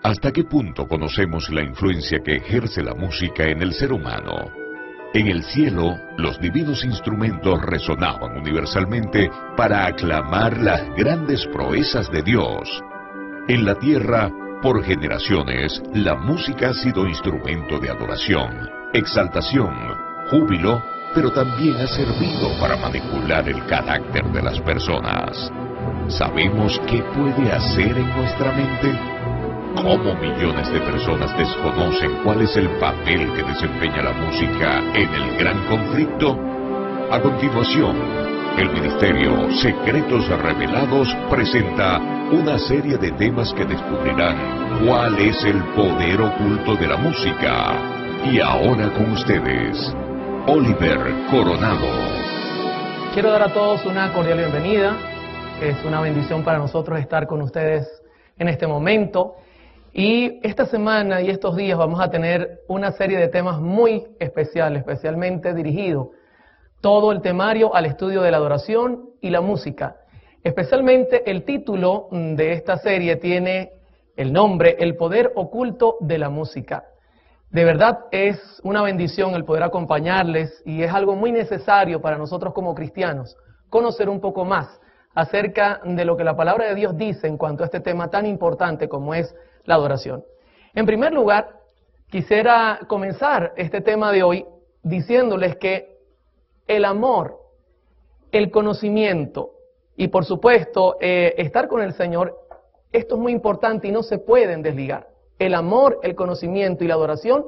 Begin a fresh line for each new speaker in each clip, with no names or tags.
¿Hasta qué punto conocemos la influencia que ejerce la música en el ser humano? En el cielo, los divinos instrumentos resonaban universalmente para aclamar las grandes proezas de Dios. En la tierra, por generaciones, la música ha sido instrumento de adoración, exaltación, júbilo, pero también ha servido para manipular el carácter de las personas. ¿Sabemos qué puede hacer en nuestra mente? ¿Cómo millones de personas desconocen cuál es el papel que desempeña la música en el gran conflicto? A continuación, el Ministerio Secretos Revelados presenta una serie de temas que descubrirán cuál es el poder oculto de la música. Y ahora con ustedes, Oliver Coronado.
Quiero dar a todos una cordial bienvenida. Es una bendición para nosotros estar con ustedes en este momento. Y esta semana y estos días vamos a tener una serie de temas muy especiales, especialmente dirigido todo el temario al estudio de la adoración y la música. Especialmente el título de esta serie tiene el nombre El poder oculto de la música. De verdad es una bendición el poder acompañarles y es algo muy necesario para nosotros como cristianos conocer un poco más acerca de lo que la palabra de Dios dice en cuanto a este tema tan importante como es la adoración. En primer lugar, quisiera comenzar este tema de hoy diciéndoles que el amor, el conocimiento y por supuesto estar con el Señor, esto es muy importante y no se pueden desligar. El amor, el conocimiento y la adoración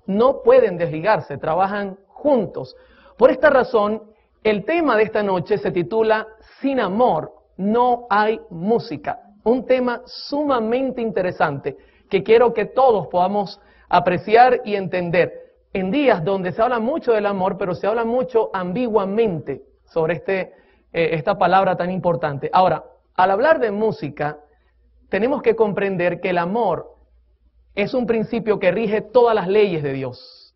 no pueden desligarse, trabajan juntos. Por esta razón, el tema de esta noche se titula Sin amor no hay música. Un tema sumamente interesante que quiero que todos podamos apreciar y entender. En días donde se habla mucho del amor, pero se habla mucho ambiguamente sobre esta palabra tan importante. Ahora, al hablar de música, tenemos que comprender que el amor es un principio que rige todas las leyes de Dios.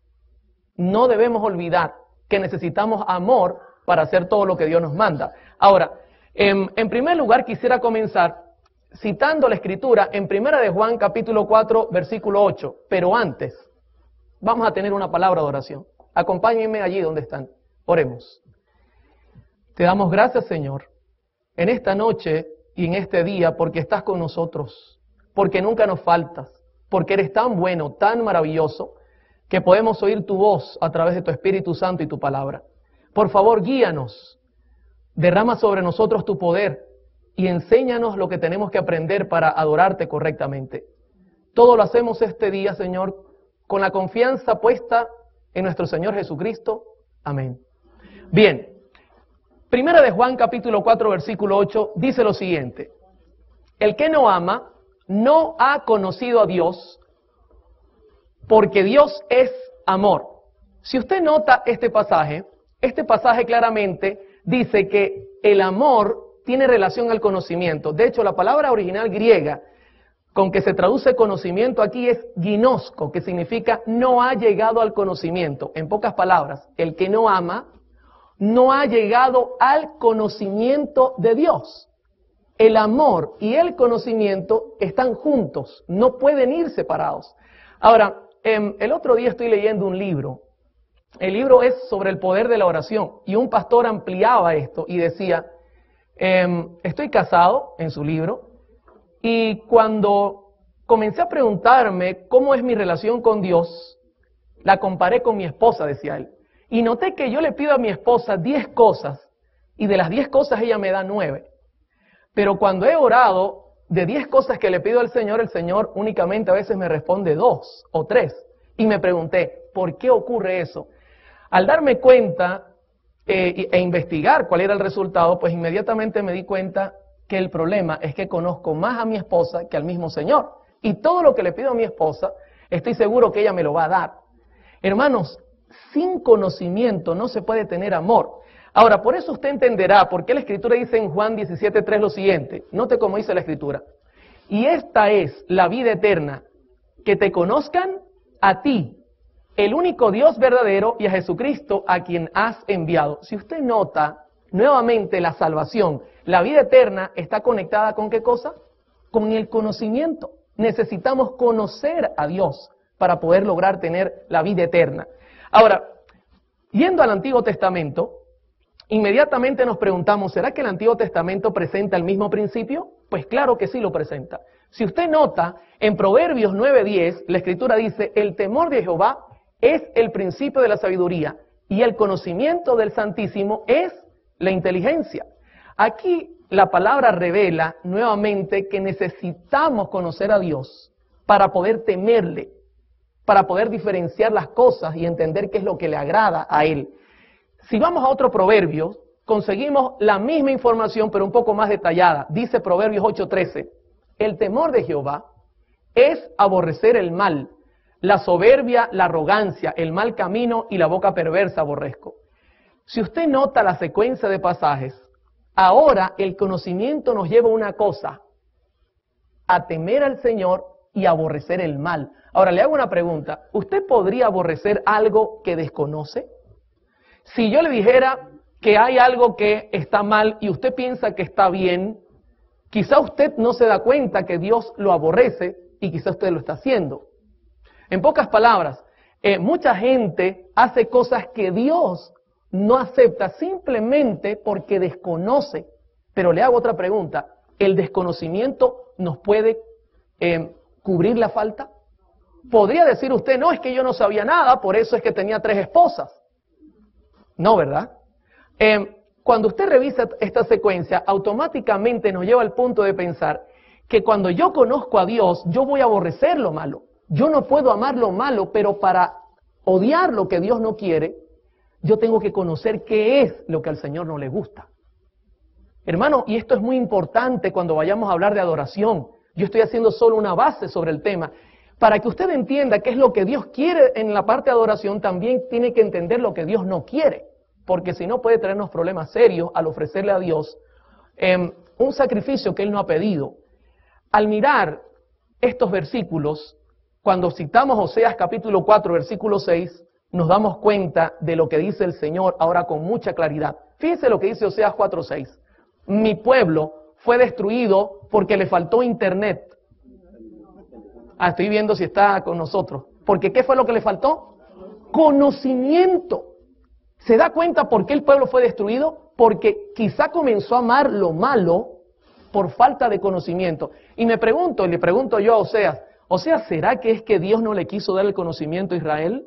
No debemos olvidar que necesitamos amor para hacer todo lo que Dios nos manda. Ahora, en primer lugar quisiera comenzar citando la Escritura en 1 de Juan capítulo 4 versículo 8. Pero antes, vamos a tener una palabra de oración. Acompáñenme allí donde están. Oremos. Te damos gracias, Señor, en esta noche y en este día porque estás con nosotros, porque nunca nos faltas, porque eres tan bueno, tan maravilloso, que podemos oír tu voz a través de tu Espíritu Santo y tu palabra. Por favor, guíanos, derrama sobre nosotros tu poder y enséñanos lo que tenemos que aprender para adorarte correctamente. Todo lo hacemos este día, Señor, con la confianza puesta en nuestro Señor Jesucristo. Amén. Bien, 1 de Juan capítulo 4 versículo 8 dice lo siguiente: el que no ama no ha conocido a Dios, porque Dios es amor. Si usted nota este pasaje claramente dice que el amor tiene relación al conocimiento. De hecho, la palabra original griega con que se traduce conocimiento aquí es ginosko, que significa no ha llegado al conocimiento. En pocas palabras, el que no ama no ha llegado al conocimiento de Dios. El amor y el conocimiento están juntos, no pueden ir separados. Ahora, el otro día estoy leyendo un libro. El libro es sobre el poder de la oración y un pastor ampliaba esto y decía, estoy casado, en su libro, y cuando comencé a preguntarme cómo es mi relación con Dios, la comparé con mi esposa, decía él. Y noté que yo le pido a mi esposa 10 cosas y de las 10 cosas ella me da 9. Pero cuando he orado de 10 cosas que le pido al Señor, el Señor únicamente a veces me responde 2 o 3. Y me pregunté, ¿por qué ocurre eso? Al darme cuenta e investigar cuál era el resultado, pues inmediatamente me di cuenta que el problema es que conozco más a mi esposa que al mismo Señor. Y todo lo que le pido a mi esposa, estoy seguro que ella me lo va a dar. Hermanos, sin conocimiento no se puede tener amor. Ahora, por eso usted entenderá por qué la Escritura dice en Juan 17:3 lo siguiente. Note cómo dice la Escritura. Y esta es la vida eterna, que te conozcan a ti, el único Dios verdadero, y a Jesucristo a quien has enviado. Si usted nota nuevamente la salvación, la vida eterna está conectada ¿con qué cosa? Con el conocimiento. necesitamos conocer a Dios para poder lograr tener la vida eterna. Ahora, yendo al Antiguo Testamento, inmediatamente nos preguntamos, ¿será que el Antiguo Testamento presenta el mismo principio? Pues claro que sí lo presenta. Si usted nota, en Proverbios 9:10, la Escritura dice, el temor de Jehová es el principio de la sabiduría y el conocimiento del Santísimo es la inteligencia. Aquí la palabra revela nuevamente que necesitamos conocer a Dios para poder temerle, para poder diferenciar las cosas y entender qué es lo que le agrada a Él. Si vamos a otro proverbio, conseguimos la misma información pero un poco más detallada. Dice Proverbios 8:13, el temor de Jehová es aborrecer el mal, la soberbia, la arrogancia, el mal camino y la boca perversa aborrezco. Si usted nota la secuencia de pasajes, ahora el conocimiento nos lleva a una cosa, a temer al Señor y aborrecer el mal. Ahora le hago una pregunta, ¿usted podría aborrecer algo que desconoce? Si yo le dijera que hay algo que está mal y usted piensa que está bien, quizá usted no se da cuenta que Dios lo aborrece y quizá usted lo está haciendo. En pocas palabras, mucha gente hace cosas que Dios no acepta simplemente porque desconoce. Pero le hago otra pregunta, ¿el desconocimiento nos puede cubrir la falta? ¿Podría decir usted, no, es que yo no sabía nada, por eso es que tenía 3 esposas? No, ¿verdad? Cuando usted revisa esta secuencia, automáticamente nos lleva al punto de pensar que cuando yo conozco a Dios, yo voy a aborrecer lo malo. Yo no puedo amar lo malo, pero para odiar lo que Dios no quiere, yo tengo que conocer qué es lo que al Señor no le gusta. Hermano, y esto es muy importante cuando vayamos a hablar de adoración. Yo estoy haciendo solo una base sobre el tema. Para que usted entienda qué es lo que Dios quiere en la parte de adoración, también tiene que entender lo que Dios no quiere. Porque si no puede traernos problemas serios al ofrecerle a Dios un sacrificio que Él no ha pedido. Al mirar estos versículos, cuando citamos Oseas capítulo 4, versículo 6, nos damos cuenta de lo que dice el Señor ahora con mucha claridad. Fíjense lo que dice Oseas 4, 6. Mi pueblo fue destruido porque le faltó internet. Estoy viendo si está con nosotros. Porque ¿qué fue lo que le faltó? Conocimiento. ¿Se da cuenta por qué el pueblo fue destruido? Porque quizá comenzó a amar lo malo por falta de conocimiento. Y me pregunto, y le pregunto yo a Oseas, ¿será que es que Dios no le quiso dar el conocimiento a Israel?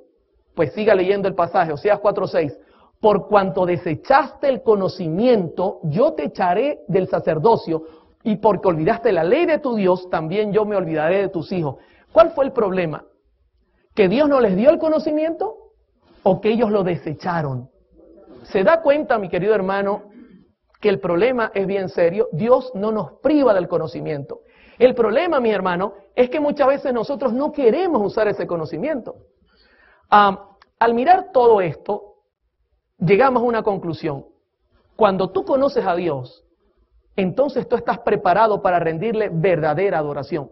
Pues siga leyendo el pasaje, Oseas 4:6. Por cuanto desechaste el conocimiento, yo te echaré del sacerdocio, y porque olvidaste la ley de tu Dios, también yo me olvidaré de tus hijos. ¿Cuál fue el problema? ¿Que Dios no les dio el conocimiento o que ellos lo desecharon? ¿Se da cuenta, mi querido hermano, que el problema es bien serio? Dios no nos priva del conocimiento. El problema, mi hermano, es que muchas veces nosotros no queremos usar ese conocimiento. Al mirar todo esto, llegamos a una conclusión. Cuando tú conoces a Dios, entonces tú estás preparado para rendirle verdadera adoración.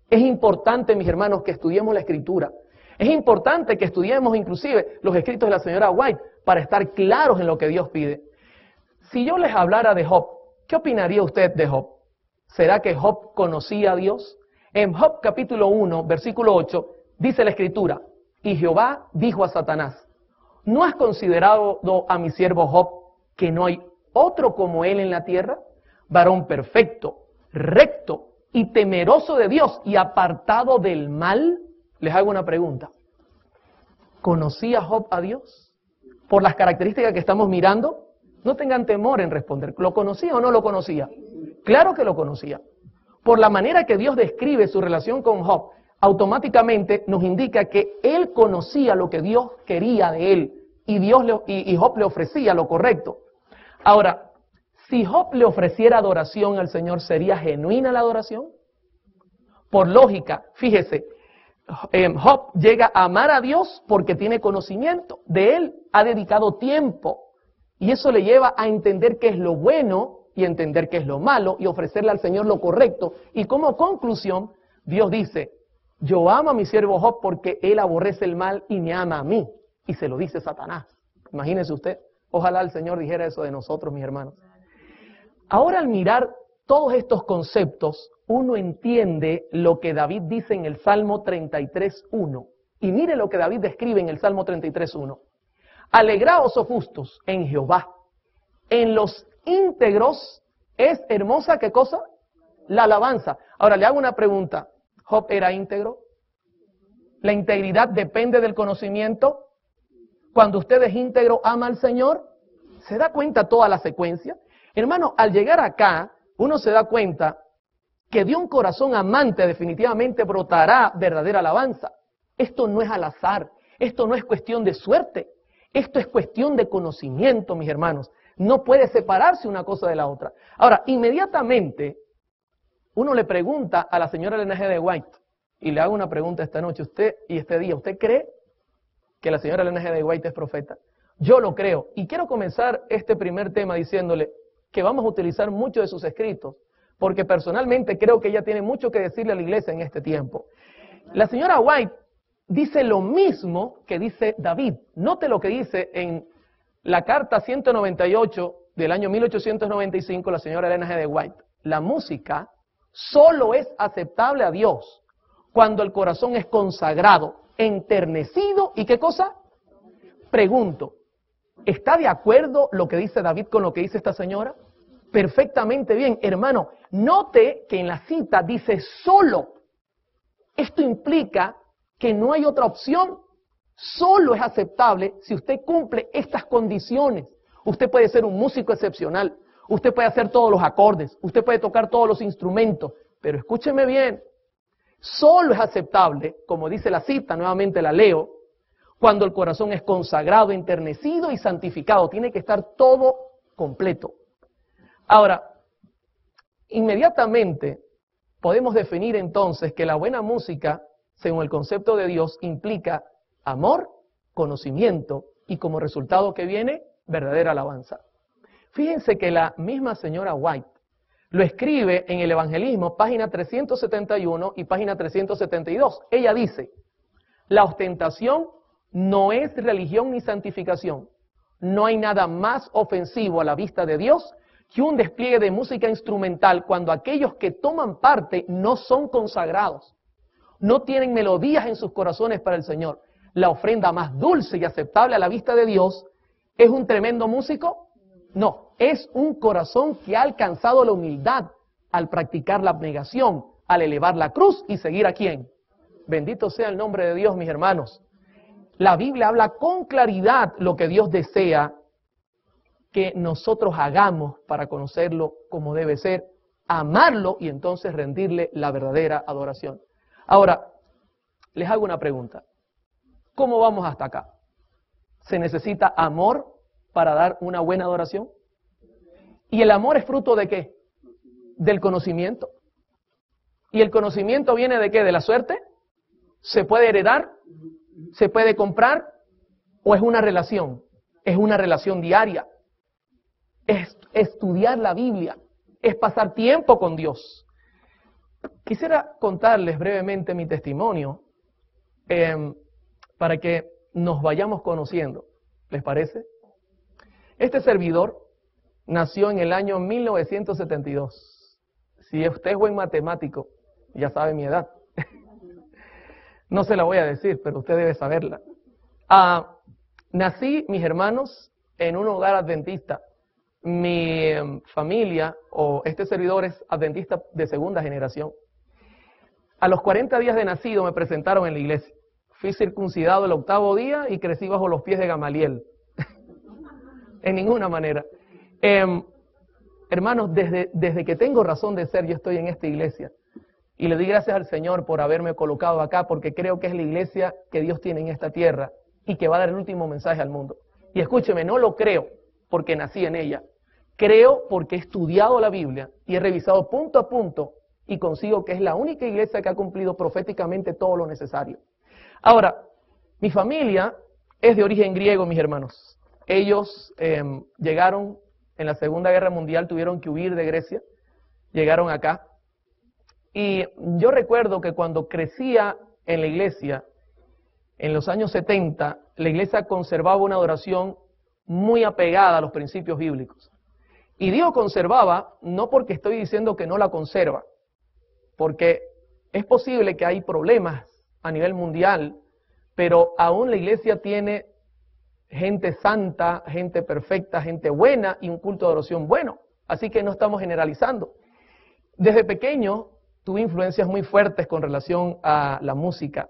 Es importante, mis hermanos, que estudiemos la Escritura. Es importante que estudiemos inclusive los escritos de la señora White para estar claros en lo que Dios pide. Si yo les hablara de Job, ¿qué opinaría usted de Job? ¿Será que Job conocía a Dios? En Job capítulo 1, versículo 8, dice la Escritura, y Jehová dijo a Satanás, ¿no has considerado a mi siervo Job que no hay otro como él en la tierra? Varón perfecto, recto y temeroso de Dios y apartado del mal. Les hago una pregunta. ¿Conocía Job a Dios? Por las características que estamos mirando, no tengan temor en responder. ¿Lo conocía o no lo conocía? Claro que lo conocía. Por la manera que Dios describe su relación con Job, automáticamente nos indica que él conocía lo que Dios quería de él y Job le ofrecía lo correcto. Ahora, si Job le ofreciera adoración al Señor, ¿sería genuina la adoración? Por lógica, fíjese, Job llega a amar a Dios porque tiene conocimiento de Él, ha dedicado tiempo y eso le lleva a entender qué es lo bueno y entender qué es lo malo y ofrecerle al Señor lo correcto. Y como conclusión, Dios dice, yo amo a mi siervo Job porque él aborrece el mal y me ama a mí. Y se lo dice Satanás. Imagínese usted, ojalá el Señor dijera eso de nosotros, mis hermanos. Ahora al mirar todos estos conceptos, uno entiende lo que David dice en el Salmo 33.1. Y mire lo que David describe en el Salmo 33.1. Alegraos, oh justos, en Jehová. En los íntegros es hermosa, ¿qué cosa? La alabanza. Ahora le hago una pregunta. ¿Job era íntegro? ¿La integridad depende del conocimiento? Cuando usted es íntegro, ama al Señor. ¿Se da cuenta toda la secuencia? Hermano, al llegar acá, uno se da cuenta que de un corazón amante definitivamente brotará verdadera alabanza. Esto no es al azar, esto no es cuestión de suerte, esto es cuestión de conocimiento, mis hermanos. No puede separarse una cosa de la otra. Ahora, inmediatamente, uno le pregunta a la señora Elena G. de White, y le hago una pregunta esta noche, usted y este día, ¿usted cree que la señora Elena G. de White es profeta? Yo lo creo, y quiero comenzar este primer tema diciéndole que vamos a utilizar muchos de sus escritos, porque personalmente creo que ella tiene mucho que decirle a la iglesia en este tiempo. La señora White dice lo mismo que dice David. Note lo que dice en la carta 198 del año 1895 la señora Elena G. de White. La música solo es aceptable a Dios cuando el corazón es consagrado, enternecido y ¿qué cosa? Pregunto, ¿está de acuerdo lo que dice David con lo que dice esta señora? Perfectamente bien, hermano. Note que en la cita dice solo. Esto implica que no hay otra opción. Solo es aceptable si usted cumple estas condiciones. Usted puede ser un músico excepcional. Usted puede hacer todos los acordes. Usted puede tocar todos los instrumentos. Pero escúcheme bien. Solo es aceptable, como dice la cita, nuevamente la leo, cuando el corazón es consagrado, enternecido y santificado. Tiene que estar todo completo. Ahora, inmediatamente podemos definir entonces que la buena música, según el concepto de Dios, implica amor, conocimiento y como resultado que viene, verdadera alabanza. Fíjense que la misma señora White lo escribe en el Evangelismo, página 371 y página 372. Ella dice, la ostentación no es religión ni santificación. No hay nada más ofensivo a la vista de Dios que un despliegue de música instrumental cuando aquellos que toman parte no son consagrados. No tienen melodías en sus corazones para el Señor. La ofrenda más dulce y aceptable a la vista de Dios, ¿es un tremendo músico? No, es un corazón que ha alcanzado la humildad al practicar la abnegación, al elevar la cruz y seguir a ¿quién? Bendito sea el nombre de Dios, mis hermanos. La Biblia habla con claridad lo que Dios desea que nosotros hagamos para conocerlo como debe ser, amarlo y entonces rendirle la verdadera adoración. Ahora, les hago una pregunta. ¿Cómo vamos hasta acá? ¿Se necesita amor para dar una buena adoración? ¿Y el amor es fruto de qué? Del conocimiento. ¿Y el conocimiento viene de qué? ¿De la suerte? ¿Se puede heredar? ¿Se puede comprar? ¿O es una relación? Es una relación diaria. Es estudiar la Biblia. Es pasar tiempo con Dios. Quisiera contarles brevemente mi testimonio para que nos vayamos conociendo. ¿Les parece? Este servidor nació en el año 1972. Si usted es buen matemático, ya sabe mi edad. No se la voy a decir, pero usted debe saberla. Nací, mis hermanos, en un hogar adventista. Mi familia, o este servidor, es adventista de segunda generación. A los 40 días de nacido me presentaron en la iglesia. Fui circuncidado el 8º día y crecí bajo los pies de Gamaliel. En ninguna manera. Hermanos, desde que tengo razón de ser, yo estoy en esta iglesia. Y le doy gracias al Señor por haberme colocado acá, porque creo que es la iglesia que Dios tiene en esta tierra y que va a dar el último mensaje al mundo. Y escúcheme, no lo creo porque nací en ella. Creo porque he estudiado la Biblia y he revisado punto a punto y consigo que es la única iglesia que ha cumplido proféticamente todo lo necesario. Ahora, mi familia es de origen griego, mis hermanos. Ellos llegaron en la Segunda Guerra Mundial, tuvieron que huir de Grecia, llegaron acá. Y yo recuerdo que cuando crecía en la iglesia, en los años 70, la iglesia conservaba una adoración muy apegada a los principios bíblicos. Y digo conservaba, no porque estoy diciendo que no la conserva, porque es posible que hay problemas a nivel mundial, pero aún la iglesia tiene gente santa, gente perfecta, gente buena y un culto de adoración bueno. Así que no estamos generalizando. Desde pequeño tuve influencias muy fuertes con relación a la música.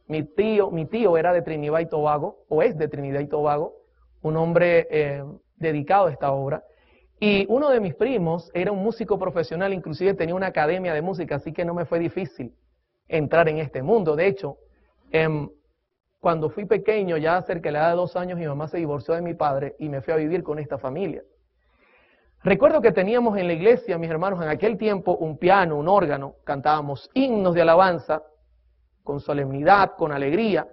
Mi tío era de Trinidad y Tobago, o es de Trinidad y Tobago, un hombre dedicado a esta obra. Y uno de mis primos era un músico profesional, inclusive tenía una academia de música, así que no me fue difícil entrar en este mundo. De hecho, cuando fui pequeño, ya cerca de la edad de 2 años, mi mamá se divorció de mi padre y me fui a vivir con esta familia. Recuerdo que teníamos en la iglesia, mis hermanos, en aquel tiempo un piano, un órgano, cantábamos himnos de alabanza con solemnidad, con alegría.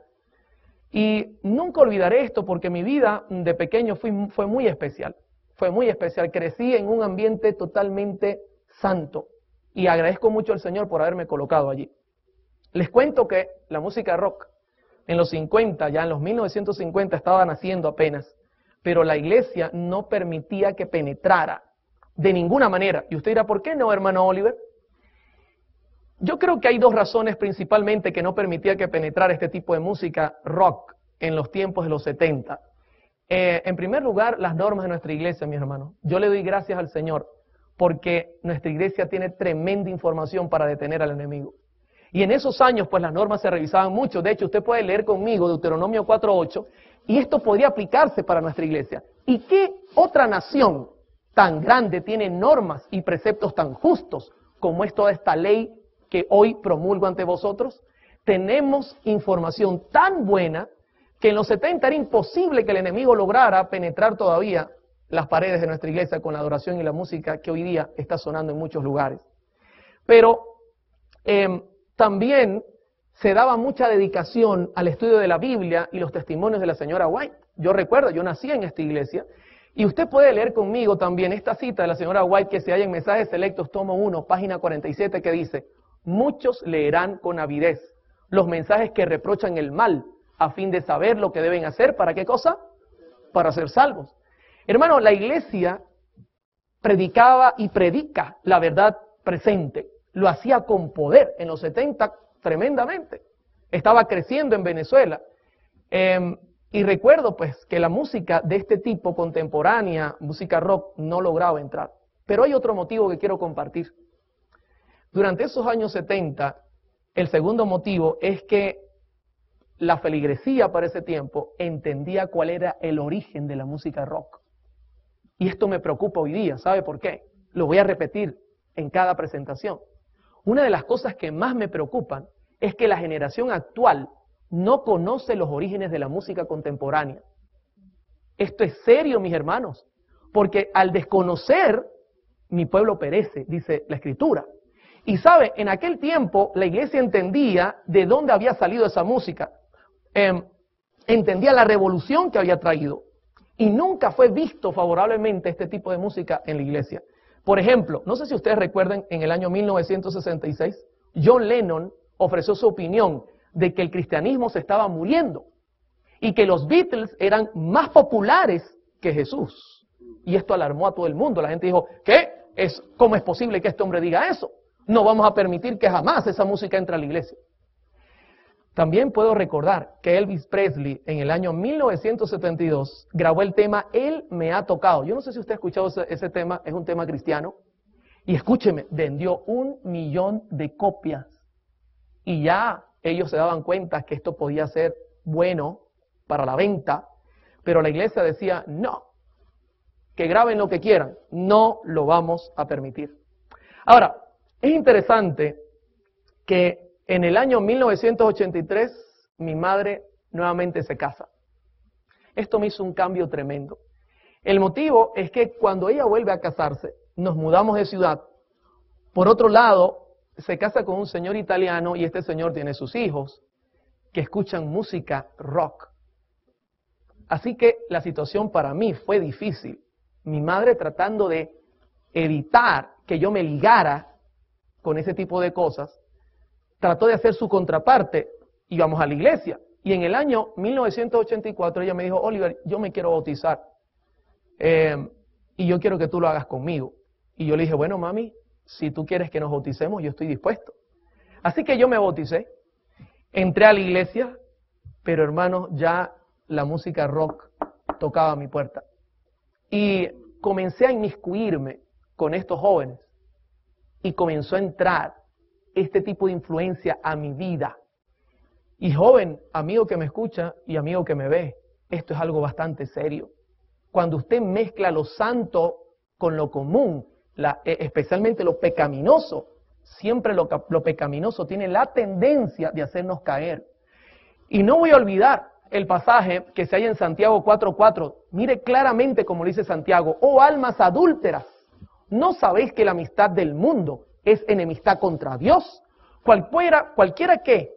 Y nunca olvidaré esto porque mi vida de pequeño fue muy especial. Fue muy especial. Crecí en un ambiente totalmente santo y agradezco mucho al Señor por haberme colocado allí. Les cuento que la música rock en los 50, ya en los 1950 estaba naciendo apenas, pero la iglesia no permitía que penetrara de ninguna manera. Y usted dirá, ¿por qué no, hermano Oliver? Yo creo que hay 2 razones principalmente que no permitía que penetrara este tipo de música rock en los tiempos de los 70. En primer lugar, las normas de nuestra iglesia, mis hermanos. Yo le doy gracias al Señor porque nuestra iglesia tiene tremenda información para detener al enemigo. Y en esos años, pues las normas se revisaban mucho. De hecho, usted puede leer conmigo Deuteronomio 4:8 y esto podría aplicarse para nuestra iglesia. ¿Y qué otra nación tan grande tiene normas y preceptos tan justos como es toda esta ley que hoy promulgo ante vosotros? Tenemos información tan buena que en los 70 era imposible que el enemigo lograra penetrar todavía las paredes de nuestra iglesia con la adoración y la música que hoy día está sonando en muchos lugares. Pero también se daba mucha dedicación al estudio de la Biblia y los testimonios de la señora White. Yo recuerdo, yo nací en esta iglesia y usted puede leer conmigo también esta cita de la señora White que se halla en Mensajes Selectos, tomo 1, página 47, que dice: muchos leerán con avidez los mensajes que reprochan el mal, a fin de saber lo que deben hacer. ¿Para qué cosa? Para ser salvos. Hermano, la iglesia predicaba y predica la verdad presente. Lo hacía con poder en los 70 tremendamente. Estaba creciendo en Venezuela. Y recuerdo pues que la música de este tipo contemporánea, música rock, no lograba entrar. Pero hay otro motivo que quiero compartir. Durante esos años 70, el segundo motivo es que la feligresía para ese tiempo entendía cuál era el origen de la música rock. Y esto me preocupa hoy día. ¿Sabe por qué? Lo voy a repetir en cada presentación. Una de las cosas que más me preocupan es que la generación actual no conoce los orígenes de la música contemporánea. Esto es serio, mis hermanos, porque al desconocer, mi pueblo perece, dice la Escritura. Y sabe, en aquel tiempo la iglesia entendía de dónde había salido esa música. Entendía la revolución que había traído. Y nunca fue visto favorablemente este tipo de música en la iglesia. Por ejemplo, no sé si ustedes recuerdan, en el año 1966, John Lennon ofreció su opinión de que el cristianismo se estaba muriendo y que los Beatles eran más populares que Jesús. Y esto alarmó a todo el mundo. La gente dijo, ¿cómo es posible que este hombre diga eso? No vamos a permitir que jamás esa música entre a la iglesia. También puedo recordar que Elvis Presley en el año 1972 grabó el tema Él me ha tocado. Yo no sé si usted ha escuchado ese tema, es un tema cristiano. Y escúcheme, vendió 1 millón de copias. Y ya ellos se daban cuenta que esto podía ser bueno para la venta, pero la iglesia decía, no, que graben lo que quieran, no lo vamos a permitir. Ahora, es interesante que en el año 1983 mi madre nuevamente se casa. Esto me hizo un cambio tremendo. El motivo es que cuando ella vuelve a casarse, nos mudamos de ciudad. Por otro lado, se casa con un señor italiano y este señor tiene sus hijos que escuchan música rock. Así que la situación para mí fue difícil. Mi madre tratando de evitar que yo me ligara con ese tipo de cosas, trató de hacer su contraparte, íbamos a la iglesia. Y en el año 1984 ella me dijo, Oliver, yo me quiero bautizar. y yo quiero que tú lo hagas conmigo. Y yo le dije, bueno, mami, si tú quieres que nos bauticemos, yo estoy dispuesto. Así que yo me bauticé, entré a la iglesia, pero hermano, ya la música rock tocaba a mi puerta. Y comencé a inmiscuirme con estos jóvenes y comenzó a entrar este tipo de influencia a mi vida. Y joven, amigo que me escucha y amigo que me ve, esto es algo bastante serio. Cuando usted mezcla lo santo con lo común, especialmente lo pecaminoso, siempre lo pecaminoso tiene la tendencia de hacernos caer. Y no voy a olvidar el pasaje que se halla en Santiago 4:4. Mire claramente como dice Santiago: oh almas adúlteras, ¿no sabéis que la amistad del mundo es enemistad contra Dios? Cualquiera que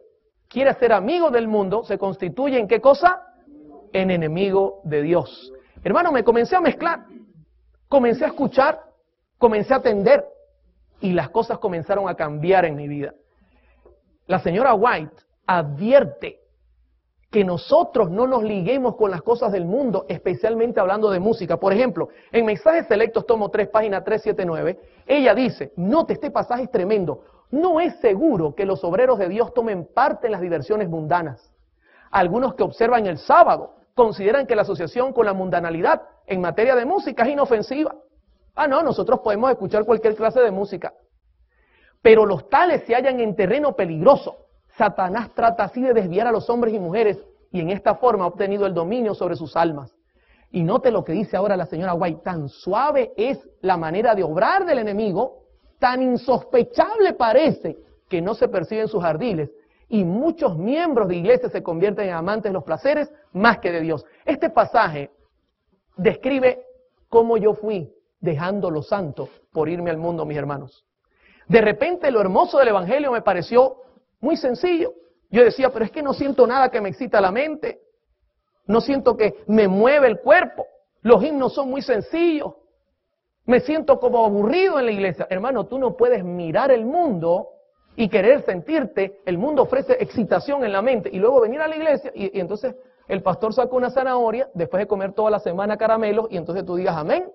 quiera ser amigo del mundo se constituye ¿en qué cosa? En enemigo de Dios. Hermano, me comencé a mezclar, comencé a escuchar, comencé a atender y las cosas comenzaron a cambiar en mi vida. La señora White advierte que nosotros no nos liguemos con las cosas del mundo, especialmente hablando de música. Por ejemplo, en Mensajes Selectos, tomo 3, página 379, ella dice, note, este pasaje es tremendo, no es seguro que los obreros de Dios tomen parte en las diversiones mundanas. Algunos que observan el sábado consideran que la asociación con la mundanalidad en materia de música es inofensiva. Ah, no, nosotros podemos escuchar cualquier clase de música. Pero los tales se hallan en terreno peligroso. Satanás trata así de desviar a los hombres y mujeres y en esta forma ha obtenido el dominio sobre sus almas. Y note lo que dice ahora la señora White, tan suave es la manera de obrar del enemigo, tan insospechable parece que no se perciben sus ardiles y muchos miembros de iglesias se convierten en amantes de los placeres más que de Dios. Este pasaje describe cómo yo fui dejando lo santo por irme al mundo, mis hermanos. De repente lo hermoso del evangelio me pareció muy sencillo. Yo decía, pero es que no siento nada que me excita la mente. No siento que me mueve el cuerpo. Los himnos son muy sencillos. Me siento como aburrido en la iglesia. Hermano, tú no puedes mirar el mundo y querer sentirte. El mundo ofrece excitación en la mente y luego venir a la iglesia y entonces el pastor saca una zanahoria después de comer toda la semana caramelos y entonces tú digas amén.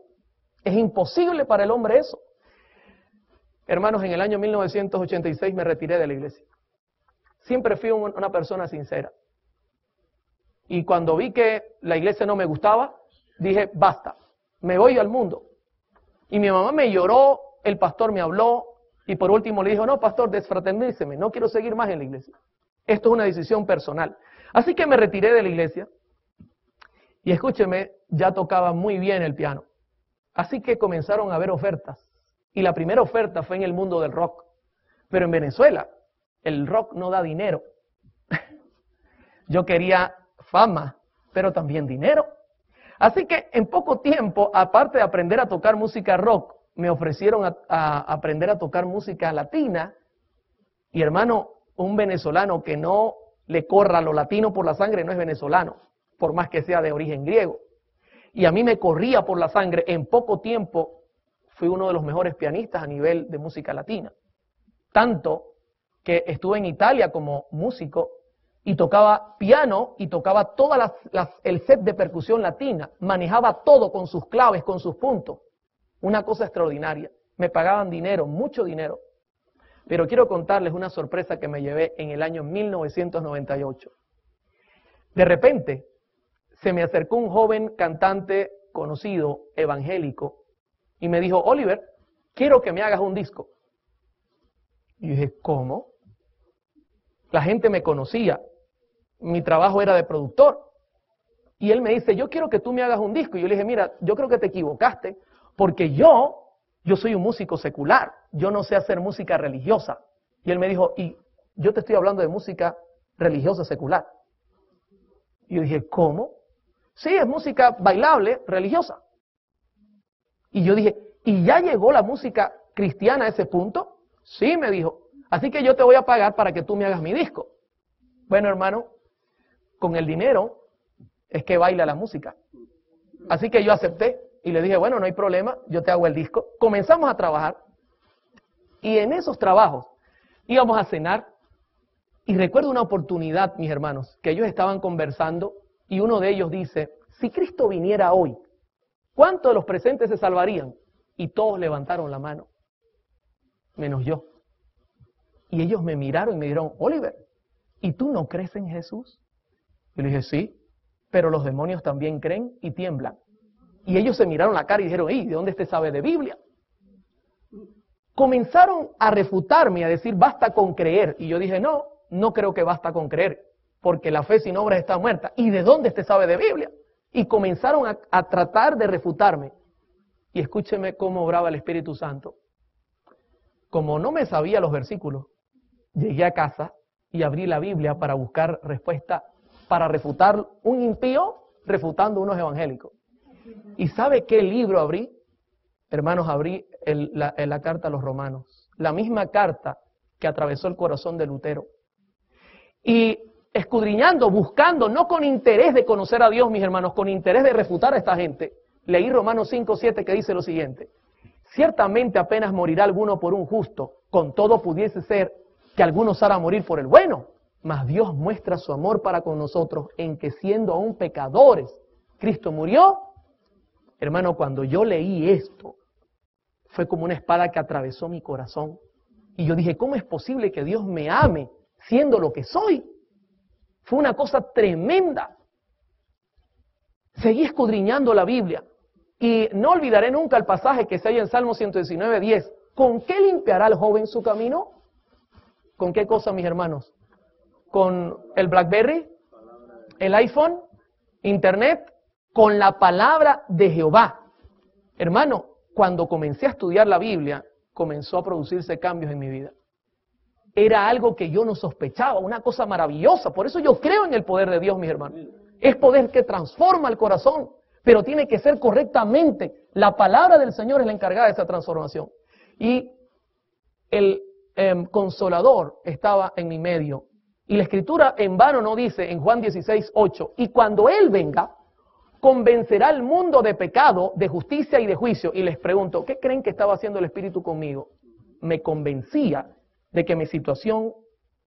Es imposible para el hombre eso. Hermanos, en el año 1986 me retiré de la iglesia. Siempre fui una persona sincera. Y cuando vi que la iglesia no me gustaba, dije, basta, me voy al mundo. Y mi mamá me lloró, el pastor me habló, y por último le dijo, no, pastor, desfraterníceme, no quiero seguir más en la iglesia. Esto es una decisión personal. Así que me retiré de la iglesia, y escúcheme, ya tocaba muy bien el piano. Así que comenzaron a haber ofertas. Y la primera oferta fue en el mundo del rock. Pero en Venezuela, el rock no da dinero. Yo quería fama, pero también dinero. Así que en poco tiempo, aparte de aprender a tocar música rock, me ofrecieron a aprender a tocar música latina. Y hermano, un venezolano que no le corra lo latino por la sangre no es venezolano, por más que sea de origen griego. Y a mí me corría por la sangre. En poco tiempo fui uno de los mejores pianistas a nivel de música latina. Tanto que estuve en Italia como músico y tocaba piano y tocaba toda el set de percusión latina. Manejaba todo con sus claves, con sus puntos. Una cosa extraordinaria. Me pagaban dinero, mucho dinero. Pero quiero contarles una sorpresa que me llevé en el año 1998. De repente, se me acercó un joven cantante conocido, evangélico, y me dijo, Oliver, quiero que me hagas un disco. Y dije, ¿cómo? La gente me conocía, mi trabajo era de productor. Y él me dice, yo quiero que tú me hagas un disco. Y yo le dije, mira, yo creo que te equivocaste, porque yo soy un músico secular, yo no sé hacer música religiosa. Y él me dijo, y yo te estoy hablando de música religiosa secular. Y yo dije, ¿cómo? Sí, es música bailable, religiosa. Y yo dije, ¿y ya llegó la música cristiana a ese punto? Sí, me dijo, así que yo te voy a pagar para que tú me hagas mi disco. Bueno, hermano, con el dinero es que baila la música. Así que yo acepté y le dije, bueno, no hay problema, yo te hago el disco. Comenzamos a trabajar y en esos trabajos íbamos a cenar y recuerdo una oportunidad, mis hermanos, que ellos estaban conversando y uno de ellos dice, si Cristo viniera hoy, ¿Cuántos de los presentes se salvarían? Y todos levantaron la mano, menos yo. Y ellos me miraron y me dijeron, Oliver, ¿y tú no crees en Jesús? Yo le dije, sí, pero los demonios también creen y tiemblan. Y ellos se miraron la cara y dijeron, ¿de dónde este sabe de Biblia? Comenzaron a refutarme, a decir, basta con creer. Y yo dije, no, no creo que basta con creer, porque la fe sin obras está muerta. ¿Y de dónde este sabe de Biblia? Y comenzaron a tratar de refutarme. Y escúcheme cómo obraba el Espíritu Santo. Como no me sabía los versículos, llegué a casa y abrí la Biblia para buscar respuesta, para refutar un impío, refutando unos evangélicos. ¿Y sabe qué libro abrí? Hermanos, abrí la carta a los romanos. La misma carta que atravesó el corazón de Lutero. Y escudriñando, buscando, no con interés de conocer a Dios, mis hermanos, con interés de refutar a esta gente, leí Romanos 5:7 que dice lo siguiente. Ciertamente apenas morirá alguno por un justo, con todo pudiese ser que alguno osara morir por el bueno, mas Dios muestra su amor para con nosotros en que siendo aún pecadores, Cristo murió. Hermano, cuando yo leí esto, fue como una espada que atravesó mi corazón. Y yo dije, ¿cómo es posible que Dios me ame siendo lo que soy? Fue una cosa tremenda. Seguí escudriñando la Biblia. Y no olvidaré nunca el pasaje que se halla en Salmo 119:10. ¿Con qué limpiará el joven su camino? ¿Con qué cosa, mis hermanos? ¿Con el BlackBerry? ¿El iPhone? ¿Internet? Con la palabra de Jehová. Hermano, cuando comencé a estudiar la Biblia, comenzó a producirse cambios en mi vida. Era algo que yo no sospechaba, una cosa maravillosa. Por eso yo creo en el poder de Dios, mis hermanos. Es poder que transforma el corazón, pero tiene que ser correctamente. La palabra del Señor es la encargada de esa transformación. Y el Consolador estaba en mi medio. Y la Escritura en vano no dice en Juan 16:8, y cuando Él venga, convencerá al mundo de pecado, de justicia y de juicio. Y les pregunto, ¿qué creen que estaba haciendo el Espíritu conmigo? Me convencía de que mi situación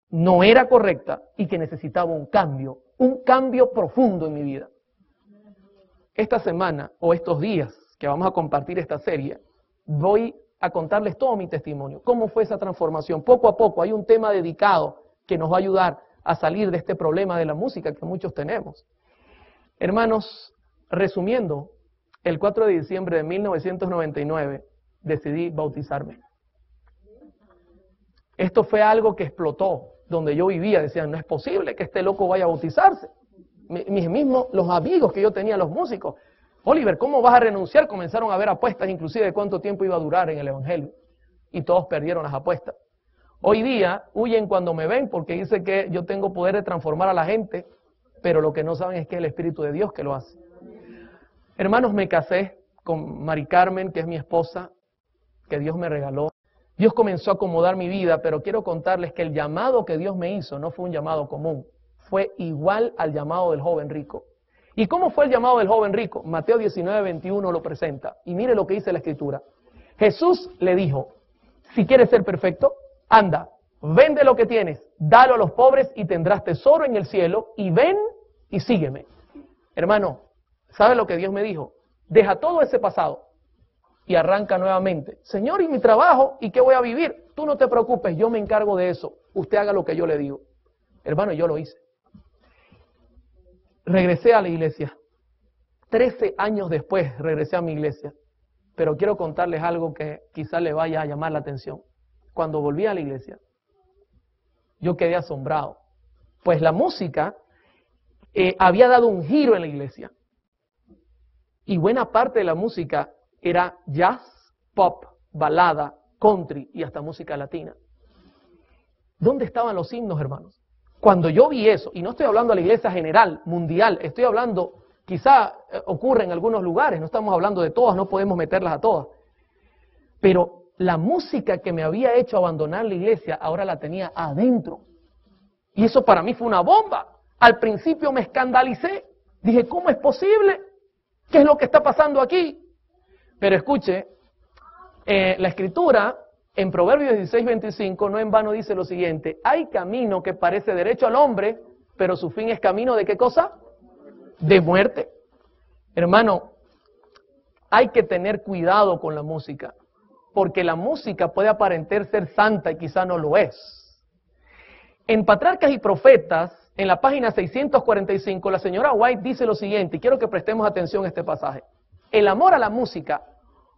no era correcta y que necesitaba un cambio profundo en mi vida. Esta semana o estos días que vamos a compartir esta serie, voy a contarles todo mi testimonio, cómo fue esa transformación. Poco a poco hay un tema dedicado que nos va a ayudar a salir de este problema de la música que muchos tenemos. Hermanos, resumiendo, el 4 de diciembre de 1999 decidí bautizarme. Esto fue algo que explotó donde yo vivía. Decían, no es posible que este loco vaya a bautizarse. Mis mismos, los amigos que yo tenía, los músicos, Oliver, ¿cómo vas a renunciar? Comenzaron a haber apuestas inclusive de cuánto tiempo iba a durar en el Evangelio. Y todos perdieron las apuestas. Hoy día huyen cuando me ven porque dicen que yo tengo poder de transformar a la gente, pero lo que no saben es que es el Espíritu de Dios que lo hace. Hermanos, me casé con Mari Carmen, que es mi esposa, que Dios me regaló. Dios comenzó a acomodar mi vida, pero quiero contarles que el llamado que Dios me hizo no fue un llamado común. Fue igual al llamado del joven rico. ¿Y cómo fue el llamado del joven rico? Mateo 19:21 lo presenta. Y mire lo que dice la Escritura. Jesús le dijo, si quieres ser perfecto, anda, vende lo que tienes, dalo a los pobres y tendrás tesoro en el cielo, y ven y sígueme. Hermano, ¿sabe lo que Dios me dijo? Deja todo ese pasado y arranca nuevamente. Señor, ¿y mi trabajo? ¿Y qué voy a vivir? Tú no te preocupes, yo me encargo de eso. Usted haga lo que yo le digo. Hermano, yo lo hice. Regresé a la iglesia. 13 años después regresé a mi iglesia. Pero quiero contarles algo que quizás le vaya a llamar la atención. Cuando volví a la iglesia, yo quedé asombrado. Pues la música había dado un giro en la iglesia. Y buena parte de la música era jazz, pop, balada, country y hasta música latina. ¿Dónde estaban los himnos, hermanos? Cuando yo vi eso, y no estoy hablando de la iglesia general, mundial, estoy hablando, quizá ocurre en algunos lugares, no estamos hablando de todas, no podemos meterlas a todas. Pero la música que me había hecho abandonar la iglesia, ahora la tenía adentro. Y eso para mí fue una bomba. Al principio me escandalicé. Dije, ¿cómo es posible? ¿Qué es lo que está pasando aquí? Pero escuche, la Escritura, en Proverbios 16:25, no en vano dice lo siguiente: hay camino que parece derecho al hombre, pero su fin es camino ¿de qué cosa? De muerte. Hermano, hay que tener cuidado con la música, porque la música puede aparentar ser santa y quizá no lo es. En Patriarcas y Profetas, en la página 645, la señora White dice lo siguiente, y quiero que prestemos atención a este pasaje. El amor a la música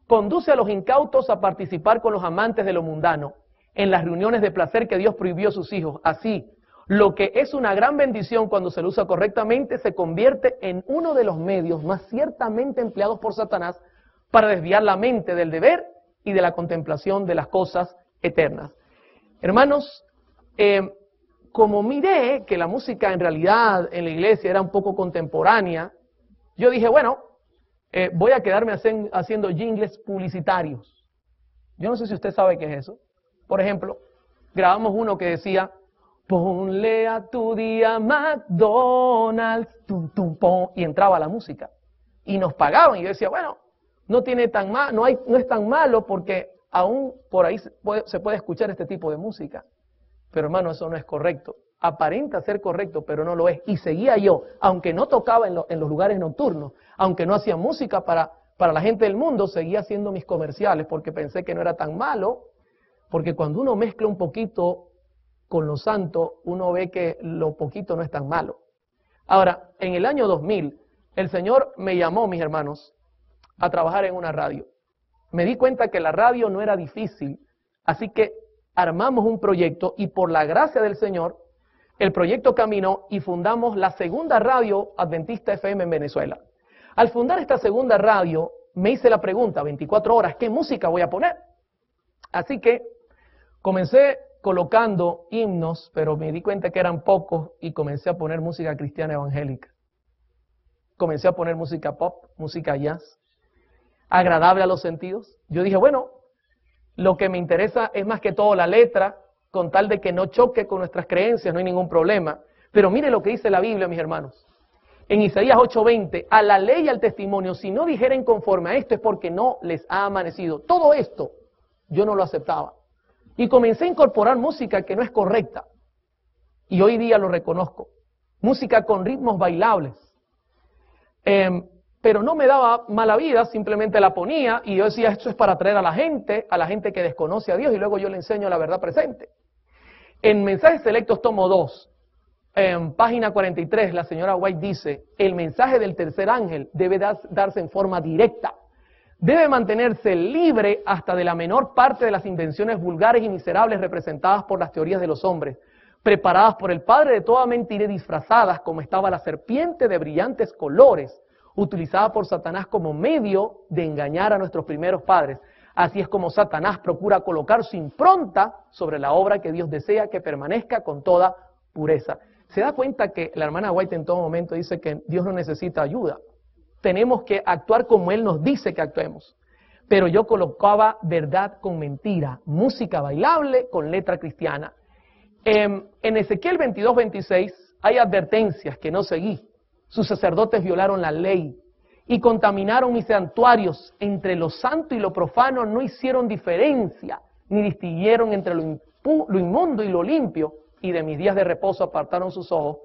conduce a los incautos a participar con los amantes de lo mundano en las reuniones de placer que Dios prohibió a sus hijos. Así, lo que es una gran bendición cuando se lo usa correctamente se convierte en uno de los medios más ciertamente empleados por Satanás para desviar la mente del deber y de la contemplación de las cosas eternas. Hermanos, como miré que la música en realidad en la iglesia era un poco contemporánea, yo dije, bueno, voy a quedarme haciendo jingles publicitarios. Yo no sé si usted sabe qué es eso. Por ejemplo, grabamos uno que decía, ponle a tu día McDonald's, tum, tum, pom, y entraba la música. Y nos pagaban, y yo decía, bueno, no es tan malo porque aún por ahí se puede escuchar este tipo de música. Pero hermano, eso no es correcto. Aparenta ser correcto, pero no lo es. Y seguía yo, aunque no tocaba en los lugares nocturnos, aunque no hacía música para la gente del mundo, seguía haciendo mis comerciales porque pensé que no era tan malo, porque cuando uno mezcla un poquito con lo santo, uno ve que lo poquito no es tan malo. Ahora, en el año 2000, el Señor me llamó, mis hermanos, a trabajar en una radio. Me di cuenta que la radio no era difícil, así que armamos un proyecto y por la gracia del Señor, el proyecto caminó y fundamos la segunda radio Adventista FM en Venezuela. Al fundar esta segunda radio, me hice la pregunta, 24 horas, ¿qué música voy a poner? Así que comencé colocando himnos, pero me di cuenta que eran pocos y comencé a poner música cristiana evangélica. Comencé a poner música pop, música jazz, agradable a los sentidos. Yo dije, bueno, lo que me interesa es más que todo la letra, con tal de que no choque con nuestras creencias, no hay ningún problema. Pero mire lo que dice la Biblia, mis hermanos. En Isaías 8:20, a la ley y al testimonio, si no dijeren conforme a esto es porque no les ha amanecido. Todo esto yo no lo aceptaba. Y comencé a incorporar música que no es correcta. Y hoy día lo reconozco. Música con ritmos bailables. Pero no me daba mala vida, simplemente la ponía y yo decía, esto es para atraer a la gente que desconoce a Dios y luego yo le enseño la verdad presente. En Mensajes Selectos, tomo 2, en página 43, la señora White dice, el mensaje del tercer ángel debe darse en forma directa. Debe mantenerse libre hasta de la menor parte de las invenciones vulgares y miserables representadas por las teorías de los hombres, preparadas por el padre de toda mentira y disfrazadas como estaba la serpiente de brillantes colores, utilizada por Satanás como medio de engañar a nuestros primeros padres. Así es como Satanás procura colocar su impronta sobre la obra que Dios desea que permanezca con toda pureza. Se da cuenta que la hermana White en todo momento dice que Dios no necesita ayuda. Tenemos que actuar como Él nos dice que actuemos. Pero yo colocaba verdad con mentira, música bailable con letra cristiana. En Ezequiel 22:26 hay advertencias que no seguí. Sus sacerdotes violaron la ley y contaminaron mis santuarios. Entre lo santo y lo profano no hicieron diferencia, ni distinguieron entre lo inmundo y lo limpio. Y de mis días de reposo apartaron sus ojos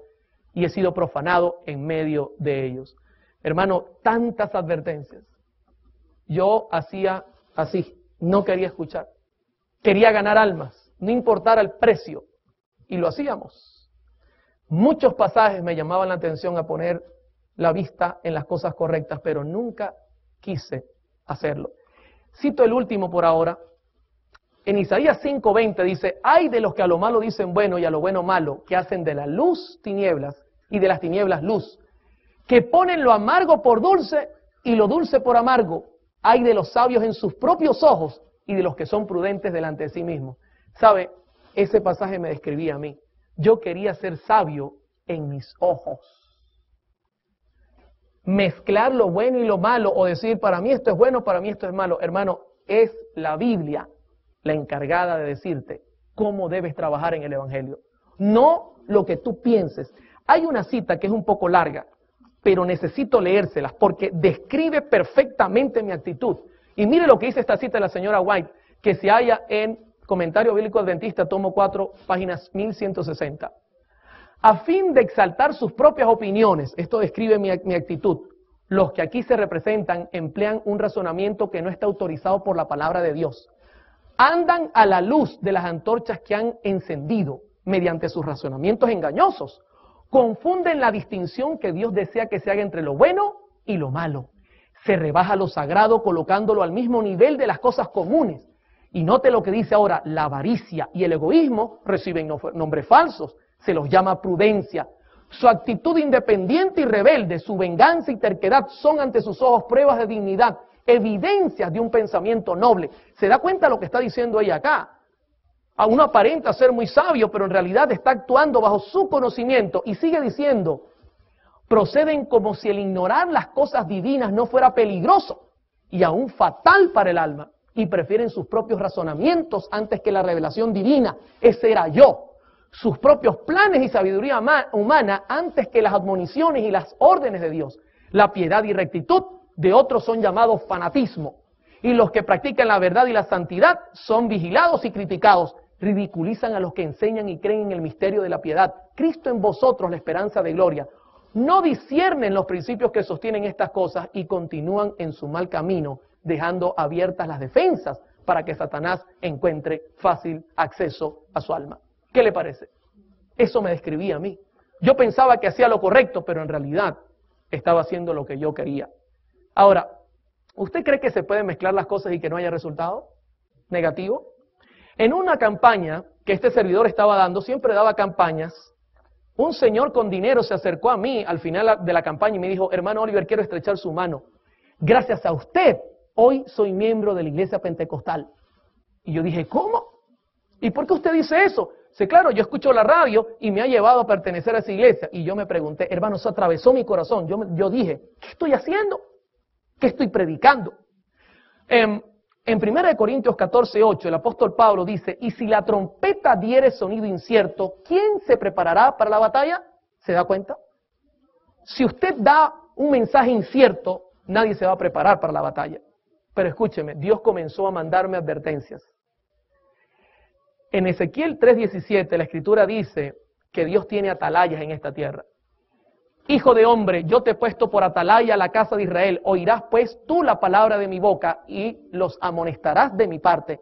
y he sido profanado en medio de ellos. Hermano, tantas advertencias. Yo hacía así, no quería escuchar. Quería ganar almas, no importara el precio. Y lo hacíamos. Muchos pasajes me llamaban la atención a poner la vista en las cosas correctas, pero nunca quise hacerlo. Cito el último por ahora. En Isaías 5:20 dice, ay de los que a lo malo dicen bueno y a lo bueno malo, que hacen de la luz tinieblas y de las tinieblas luz, que ponen lo amargo por dulce y lo dulce por amargo. Ay de los sabios en sus propios ojos y de los que son prudentes delante de sí mismos. ¿Sabe? Ese pasaje me describía a mí. Yo quería ser sabio en mis ojos. Mezclar lo bueno y lo malo o decir para mí esto es bueno, para mí esto es malo. Hermano, es la Biblia la encargada de decirte cómo debes trabajar en el Evangelio. No lo que tú pienses. Hay una cita que es un poco larga, pero necesito leérselas porque describe perfectamente mi actitud. Y mire lo que dice esta cita de la señora White, que se halla en Comentario Bíblico Adventista, tomo 4, páginas 1160. A fin de exaltar sus propias opiniones, esto describe mi actitud, los que aquí se representan emplean un razonamiento que no está autorizado por la palabra de Dios. Andan a la luz de las antorchas que han encendido mediante sus razonamientos engañosos. Confunden la distinción que Dios desea que se haga entre lo bueno y lo malo. Se rebaja lo sagrado colocándolo al mismo nivel de las cosas comunes. Y note lo que dice ahora, la avaricia y el egoísmo reciben nombres falsos. Se los llama prudencia. Su actitud independiente y rebelde, su venganza y terquedad son ante sus ojos pruebas de dignidad, evidencias de un pensamiento noble. ¿Se da cuenta lo que está diciendo ella acá? A uno aparenta ser muy sabio, pero en realidad está actuando bajo su conocimiento. Y sigue diciendo, proceden como si el ignorar las cosas divinas no fuera peligroso y aún fatal para el alma. Y prefieren sus propios razonamientos antes que la revelación divina. Ese era yo. Sus propios planes y sabiduría humana antes que las admoniciones y las órdenes de Dios. La piedad y rectitud de otros son llamados fanatismo. Y los que practican la verdad y la santidad son vigilados y criticados. Ridiculizan a los que enseñan y creen en el misterio de la piedad. Cristo en vosotros, la esperanza de gloria. No disciernen los principios que sostienen estas cosas y continúan en su mal camino, dejando abiertas las defensas para que Satanás encuentre fácil acceso a su alma. ¿Qué le parece? Eso me describía a mí. Yo pensaba que hacía lo correcto, pero en realidad estaba haciendo lo que yo quería. Ahora, ¿usted cree que se pueden mezclar las cosas y que no haya resultado negativo? En una campaña que este servidor estaba dando, siempre daba campañas, un señor con dinero se acercó a mí al final de la campaña y me dijo, hermano Oliver, quiero estrechar su mano. Gracias a usted, hoy soy miembro de la iglesia pentecostal. Y yo dije, ¿cómo? ¿Y por qué usted dice eso? Sí, claro, yo escucho la radio y me ha llevado a pertenecer a esa iglesia. Y yo me pregunté, hermano, eso atravesó mi corazón. Yo dije, ¿qué estoy haciendo? ¿Qué estoy predicando? En 1 Corintios 14:8, el apóstol Pablo dice, y si la trompeta diere sonido incierto, ¿quién se preparará para la batalla? ¿Se da cuenta? Si usted da un mensaje incierto, nadie se va a preparar para la batalla. Pero escúcheme, Dios comenzó a mandarme advertencias. En Ezequiel 3:17 la escritura dice que Dios tiene atalayas en esta tierra. Hijo de hombre, yo te he puesto por atalaya a la casa de Israel. Oirás pues tú la palabra de mi boca y los amonestarás de mi parte.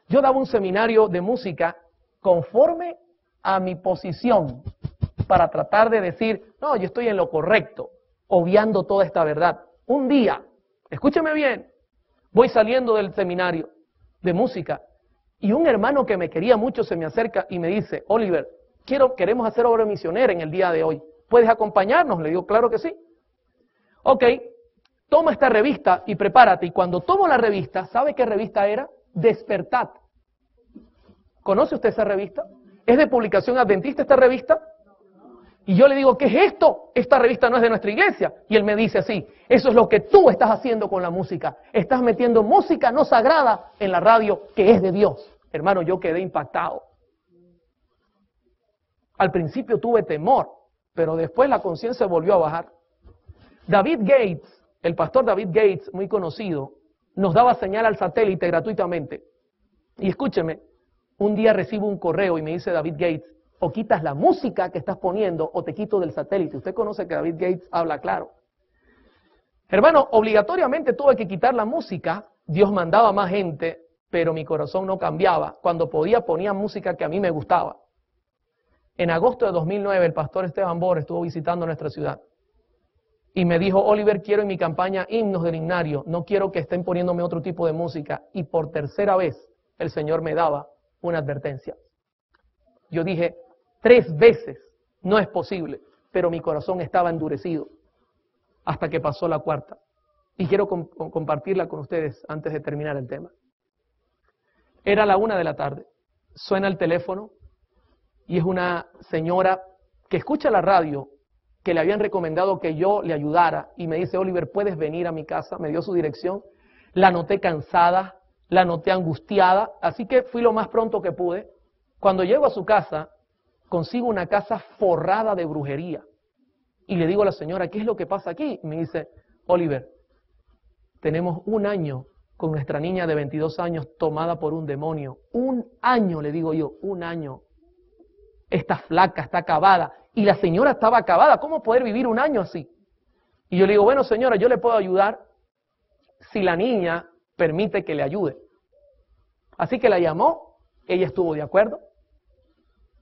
Yo daba un seminario de música conforme a mi posición para tratar de decir, no, yo estoy en lo correcto, obviando toda esta verdad. Un día, escúcheme bien, voy saliendo del seminario de música y un hermano que me quería mucho se me acerca y me dice, Oliver, queremos hacer obra misionera en el día de hoy. ¿Puedes acompañarnos? Le digo, claro que sí. Ok, toma esta revista y prepárate. Y cuando tomo la revista, ¿sabe qué revista era? Despertad. ¿Conoce usted esa revista? ¿Es de publicación adventista esta revista? Y yo le digo, ¿qué es esto? Esta revista no es de nuestra iglesia. Y él me dice así, eso es lo que tú estás haciendo con la música. Estás metiendo música no sagrada en la radio que es de Dios. Hermano, yo quedé impactado. Al principio tuve temor, pero después la conciencia volvió a bajar. David Gates, el pastor David Gates, muy conocido, nos daba señal al satélite gratuitamente. Y escúcheme, un día recibo un correo y me dice David Gates, o quitas la música que estás poniendo o te quito del satélite. Usted conoce que David Gates habla claro. Hermano, obligatoriamente tuve que quitar la música. Dios mandaba más gente, pero mi corazón no cambiaba. Cuando podía ponía música que a mí me gustaba. En agosto de 2009 el pastor Esteban Bor estuvo visitando nuestra ciudad y me dijo, Oliver, quiero en mi campaña himnos del himnario, no quiero que estén poniéndome otro tipo de música. Y por tercera vez el Señor me daba una advertencia. Yo dije, 3 veces, no es posible, pero mi corazón estaba endurecido hasta que pasó la 4ª. Y quiero compartirla con ustedes antes de terminar el tema. Era la 1 de la tarde, suena el teléfono, y es una señora que escucha la radio, que le habían recomendado que yo le ayudara. Y me dice, Oliver, ¿puedes venir a mi casa? Me dio su dirección. La noté cansada, la noté angustiada. Así que fui lo más pronto que pude. Cuando llego a su casa, consigo una casa forrada de brujería. Y le digo a la señora, ¿qué es lo que pasa aquí? Y me dice, Oliver, tenemos 1 año con nuestra niña de 22 años tomada por un demonio. 1 año, le digo yo, 1 año. Está flaca, está acabada. Y la señora estaba acabada. ¿Cómo poder vivir 1 año así? Y yo le digo, bueno señora, yo le puedo ayudar si la niña permite que le ayude. Así que la llamó, ella estuvo de acuerdo,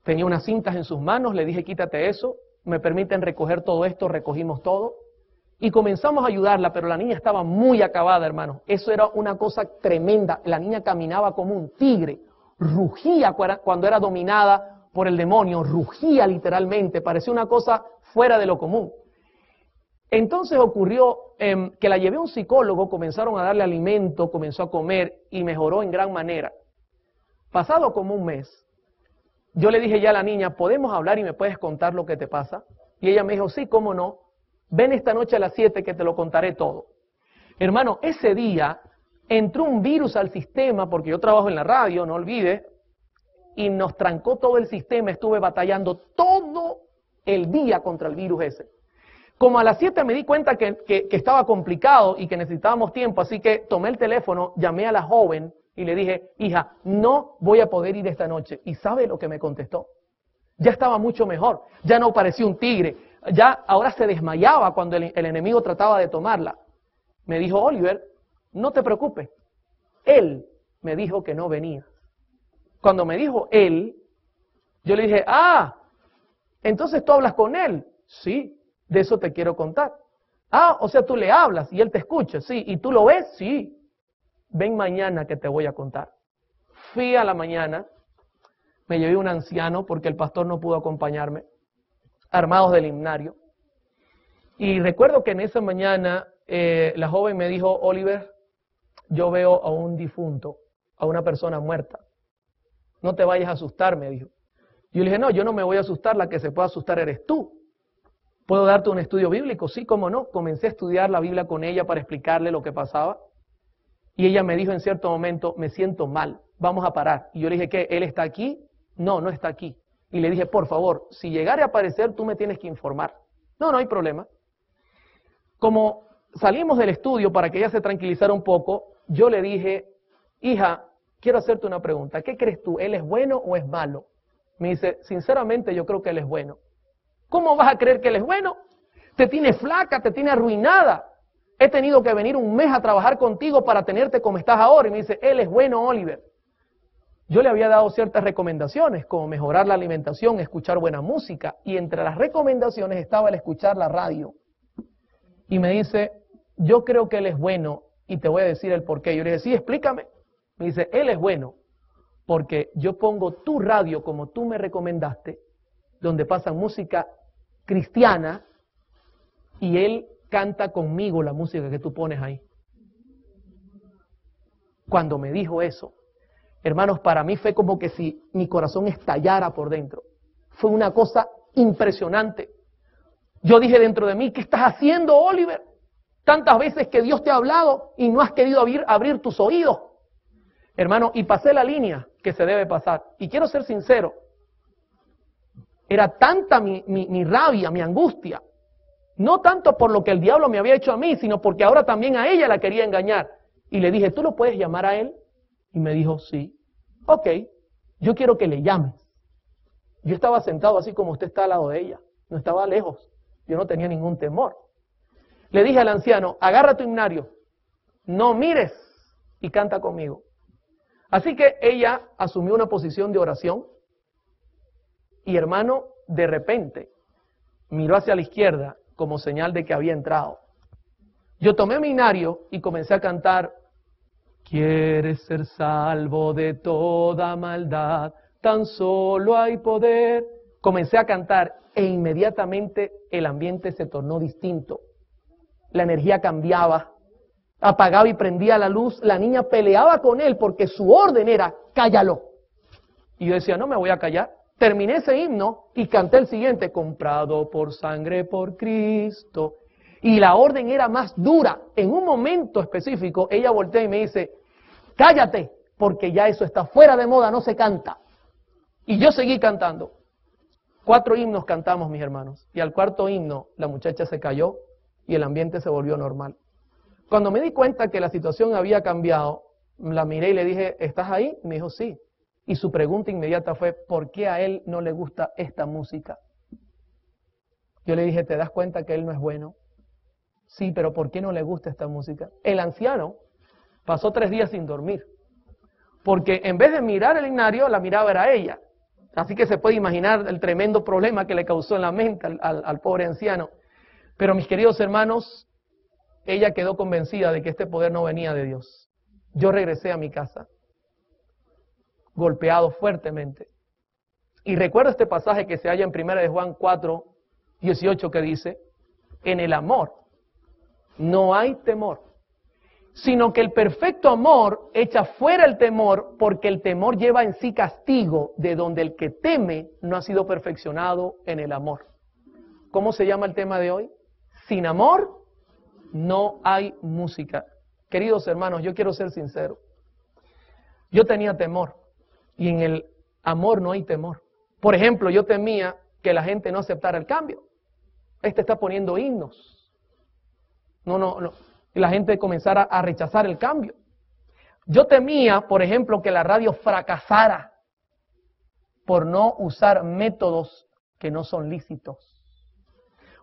tenía unas cintas en sus manos, le dije quítate eso, me permiten recoger todo esto, recogimos todo y comenzamos a ayudarla, pero la niña estaba muy acabada, hermano. Eso era una cosa tremenda, la niña caminaba como un tigre, rugía cuando era dominada por el demonio, rugía literalmente, parecía una cosa fuera de lo común. Entonces ocurrió que la llevé a un psicólogo, comenzaron a darle alimento, comenzó a comer y mejoró en gran manera. Pasado como un mes, yo le dije ya a la niña, ¿podemos hablar y me puedes contar lo que te pasa? Y ella me dijo, sí, cómo no, ven esta noche a las 7 que te lo contaré todo. Hermano, ese día entró un virus al sistema, porque yo trabajo en la radio, no olvides, y nos trancó todo el sistema, estuve batallando todo el día contra el virus ese. Como a las 7 me di cuenta que estaba complicado y que necesitábamos tiempo, así que tomé el teléfono, llamé a la joven y le dije, hija, no voy a poder ir esta noche. ¿Y sabe lo que me contestó? Ya estaba mucho mejor, ya no parecía un tigre, ya ahora se desmayaba cuando el enemigo trataba de tomarla. Me dijo, Oliver, no te preocupes, él me dijo que no venía. Cuando me dijo él, yo le dije, entonces tú hablas con él. Sí. De eso te quiero contar. O sea, tú le hablas y él te escucha, sí. ¿Y tú lo ves? Sí. Ven mañana que te voy a contar. Fui a la mañana, me llevé un anciano porque el pastor no pudo acompañarme, armados del himnario. Y recuerdo que en esa mañana la joven me dijo, Oliver, yo veo a un difunto, a una persona muerta. No te vayas a asustar, me dijo. Yo le dije, no, yo no me voy a asustar, la que se puede asustar eres tú. ¿Puedo darte un estudio bíblico? Sí, cómo no. Comencé a estudiar la Biblia con ella para explicarle lo que pasaba. Y ella me dijo en cierto momento, me siento mal, vamos a parar. Y yo le dije, ¿qué? ¿Él está aquí? No, no está aquí. Y le dije, por favor, si llegara a aparecer, tú me tienes que informar. No, no hay problema. Como salimos del estudio para que ella se tranquilizara un poco, yo le dije, hija, quiero hacerte una pregunta. ¿Qué crees tú? ¿Él es bueno o es malo? Me dice, sinceramente yo creo que él es bueno. ¿Cómo vas a creer que él es bueno? Te tiene flaca, te tiene arruinada. He tenido que venir un mes a trabajar contigo para tenerte como estás ahora. Y me dice, él es bueno, Oliver. Yo le había dado ciertas recomendaciones, como mejorar la alimentación, escuchar buena música. Y entre las recomendaciones estaba el escuchar la radio. Y me dice, yo creo que él es bueno y te voy a decir el por qué. Yo le dije, sí, explícame. Me dice, él es bueno porque yo pongo tu radio como tú me recomendaste, donde pasan música cristiana, y él canta conmigo la música que tú pones ahí. Cuando me dijo eso, hermanos, para mí fue como que si mi corazón estallara por dentro. Fue una cosa impresionante. Yo dije dentro de mí, ¿qué estás haciendo, Oliver? Tantas veces que Dios te ha hablado y no has querido abrir tus oídos. Hermano, y pasé la línea que se debe pasar. Y quiero ser sincero, era tanta mi rabia, mi angustia, no tanto por lo que el diablo me había hecho a mí, sino porque ahora también a ella la quería engañar. Y le dije, ¿tú lo puedes llamar a él? Y me dijo, sí. Ok, yo quiero que le llames. Yo estaba sentado así como usted está al lado de ella, no estaba lejos, yo no tenía ningún temor. Le dije al anciano, agarra tu himnario, no mires y canta conmigo. Así que ella asumió una posición de oración. Y hermano, de repente, miró hacia la izquierda como señal de que había entrado. Yo tomé mi himnario y comencé a cantar, ¿quieres ser salvo de toda maldad? Tan solo hay poder. Comencé a cantar e inmediatamente el ambiente se tornó distinto. La energía cambiaba, apagaba y prendía la luz. La niña peleaba con él porque su orden era, cállalo. Y yo decía, no me voy a callar. Terminé ese himno y canté el siguiente, comprado por sangre por Cristo. Y la orden era más dura. En un momento específico, ella voltea y me dice, cállate, porque ya eso está fuera de moda, no se canta. Y yo seguí cantando. 4 himnos cantamos, mis hermanos. Y al 4.º himno, la muchacha se cayó y el ambiente se volvió normal. Cuando me di cuenta que la situación había cambiado, la miré y le dije, ¿estás ahí? Y me dijo, sí. Y su pregunta inmediata fue, ¿por qué a él no le gusta esta música? Yo le dije, ¿te das cuenta que él no es bueno? Sí, pero ¿por qué no le gusta esta música? El anciano pasó 3 días sin dormir, porque en vez de mirar el himnario, la miraba era ella. Así que se puede imaginar el tremendo problema que le causó en la mente al pobre anciano. Pero mis queridos hermanos, ella quedó convencida de que este poder no venía de Dios. Yo regresé a mi casa, golpeado fuertemente. Y recuerdo este pasaje que se halla en 1 de Juan 4, 18, que dice, en el amor no hay temor, sino que el perfecto amor echa fuera el temor, porque el temor lleva en sí castigo, de donde el que teme no ha sido perfeccionado en el amor. ¿Cómo se llama el tema de hoy? Sin amor no hay música. Queridos hermanos, yo quiero ser sincero. Yo tenía temor, y en el amor no hay temor. Por ejemplo, yo temía que la gente no aceptara el cambio. Está poniendo himnos. No. Y la gente comenzara a rechazar el cambio. Yo temía, por ejemplo, que la radio fracasara por no usar métodos que no son lícitos.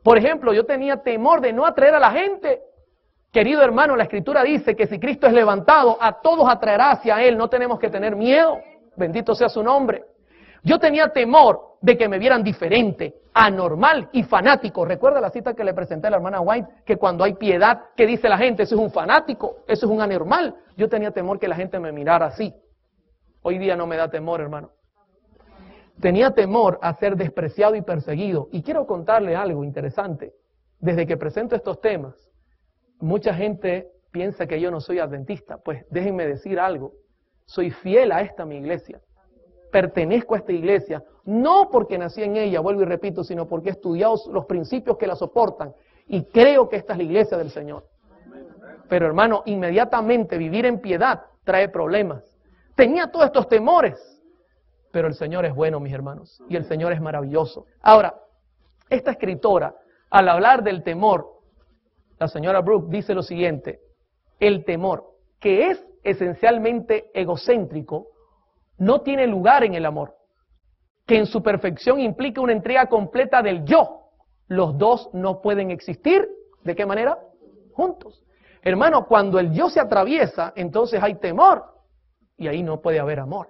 Por ejemplo, yo tenía temor de no atraer a la gente. Querido hermano, la Escritura dice que si Cristo es levantado, a todos atraerá hacia Él. No tenemos que tener miedo. Bendito sea su nombre. Yo tenía temor de que me vieran diferente, anormal y fanático. ¿Recuerda la cita que le presenté a la hermana White? Que cuando hay piedad, ¿qué dice la gente? Eso es un fanático, eso es un anormal. Yo tenía temor que la gente me mirara así. Hoy día no me da temor, hermano. Tenía temor a ser despreciado y perseguido. Y quiero contarle algo interesante. Desde que presento estos temas, mucha gente piensa que yo no soy adventista. Pues déjenme decir algo. Soy fiel a esta mi iglesia. Pertenezco a esta iglesia, no porque nací en ella, vuelvo y repito, sino porque he estudiado los principios que la soportan y creo que esta es la iglesia del Señor. Pero hermano, inmediatamente vivir en piedad trae problemas. Tenía todos estos temores, pero el Señor es bueno, mis hermanos, y el Señor es maravilloso. Ahora, esta escritora, al hablar del temor, la señora Brooke dice lo siguiente: el temor, que es esencialmente egocéntrico, no tiene lugar en el amor, que en su perfección implica una entrega completa del yo. Los dos no pueden existir, ¿de qué manera? Juntos. Hermano, cuando el yo se atraviesa, entonces hay temor, y ahí no puede haber amor.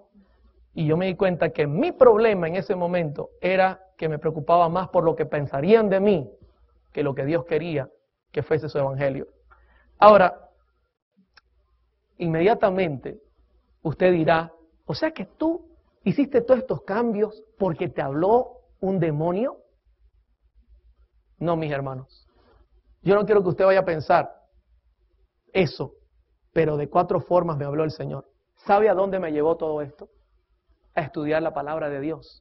Y yo me di cuenta que mi problema en ese momento era que me preocupaba más por lo que pensarían de mí, que lo que Dios quería que fuese su evangelio. Ahora, inmediatamente, usted dirá, o sea que tú hiciste todos estos cambios porque te habló un demonio. No, mis hermanos. Yo no quiero que usted vaya a pensar eso, pero de 4 formas me habló el Señor. ¿Sabe a dónde me llevó todo esto? A estudiar la palabra de Dios.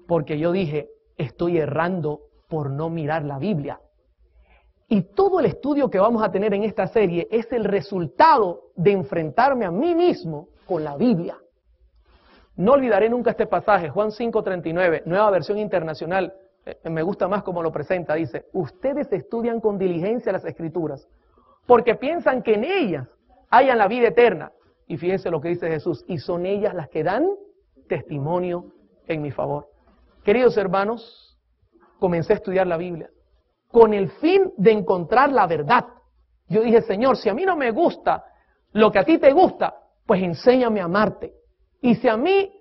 Porque yo dije, estoy errando por no mirar la Biblia. Y todo el estudio que vamos a tener en esta serie es el resultado de enfrentarme a mí mismo con la Biblia. No olvidaré nunca este pasaje, Juan 5:39, Nueva Versión Internacional, me gusta más como lo presenta, dice, ustedes estudian con diligencia las Escrituras, porque piensan que en ellas hayan la vida eterna. Y fíjense lo que dice Jesús, y son ellas las que dan testimonio en mi favor. Queridos hermanos, comencé a estudiar la Biblia con el fin de encontrar la verdad. Yo dije, Señor, si a mí no me gusta lo que a ti te gusta, pues enséñame a amarte. Y si a mí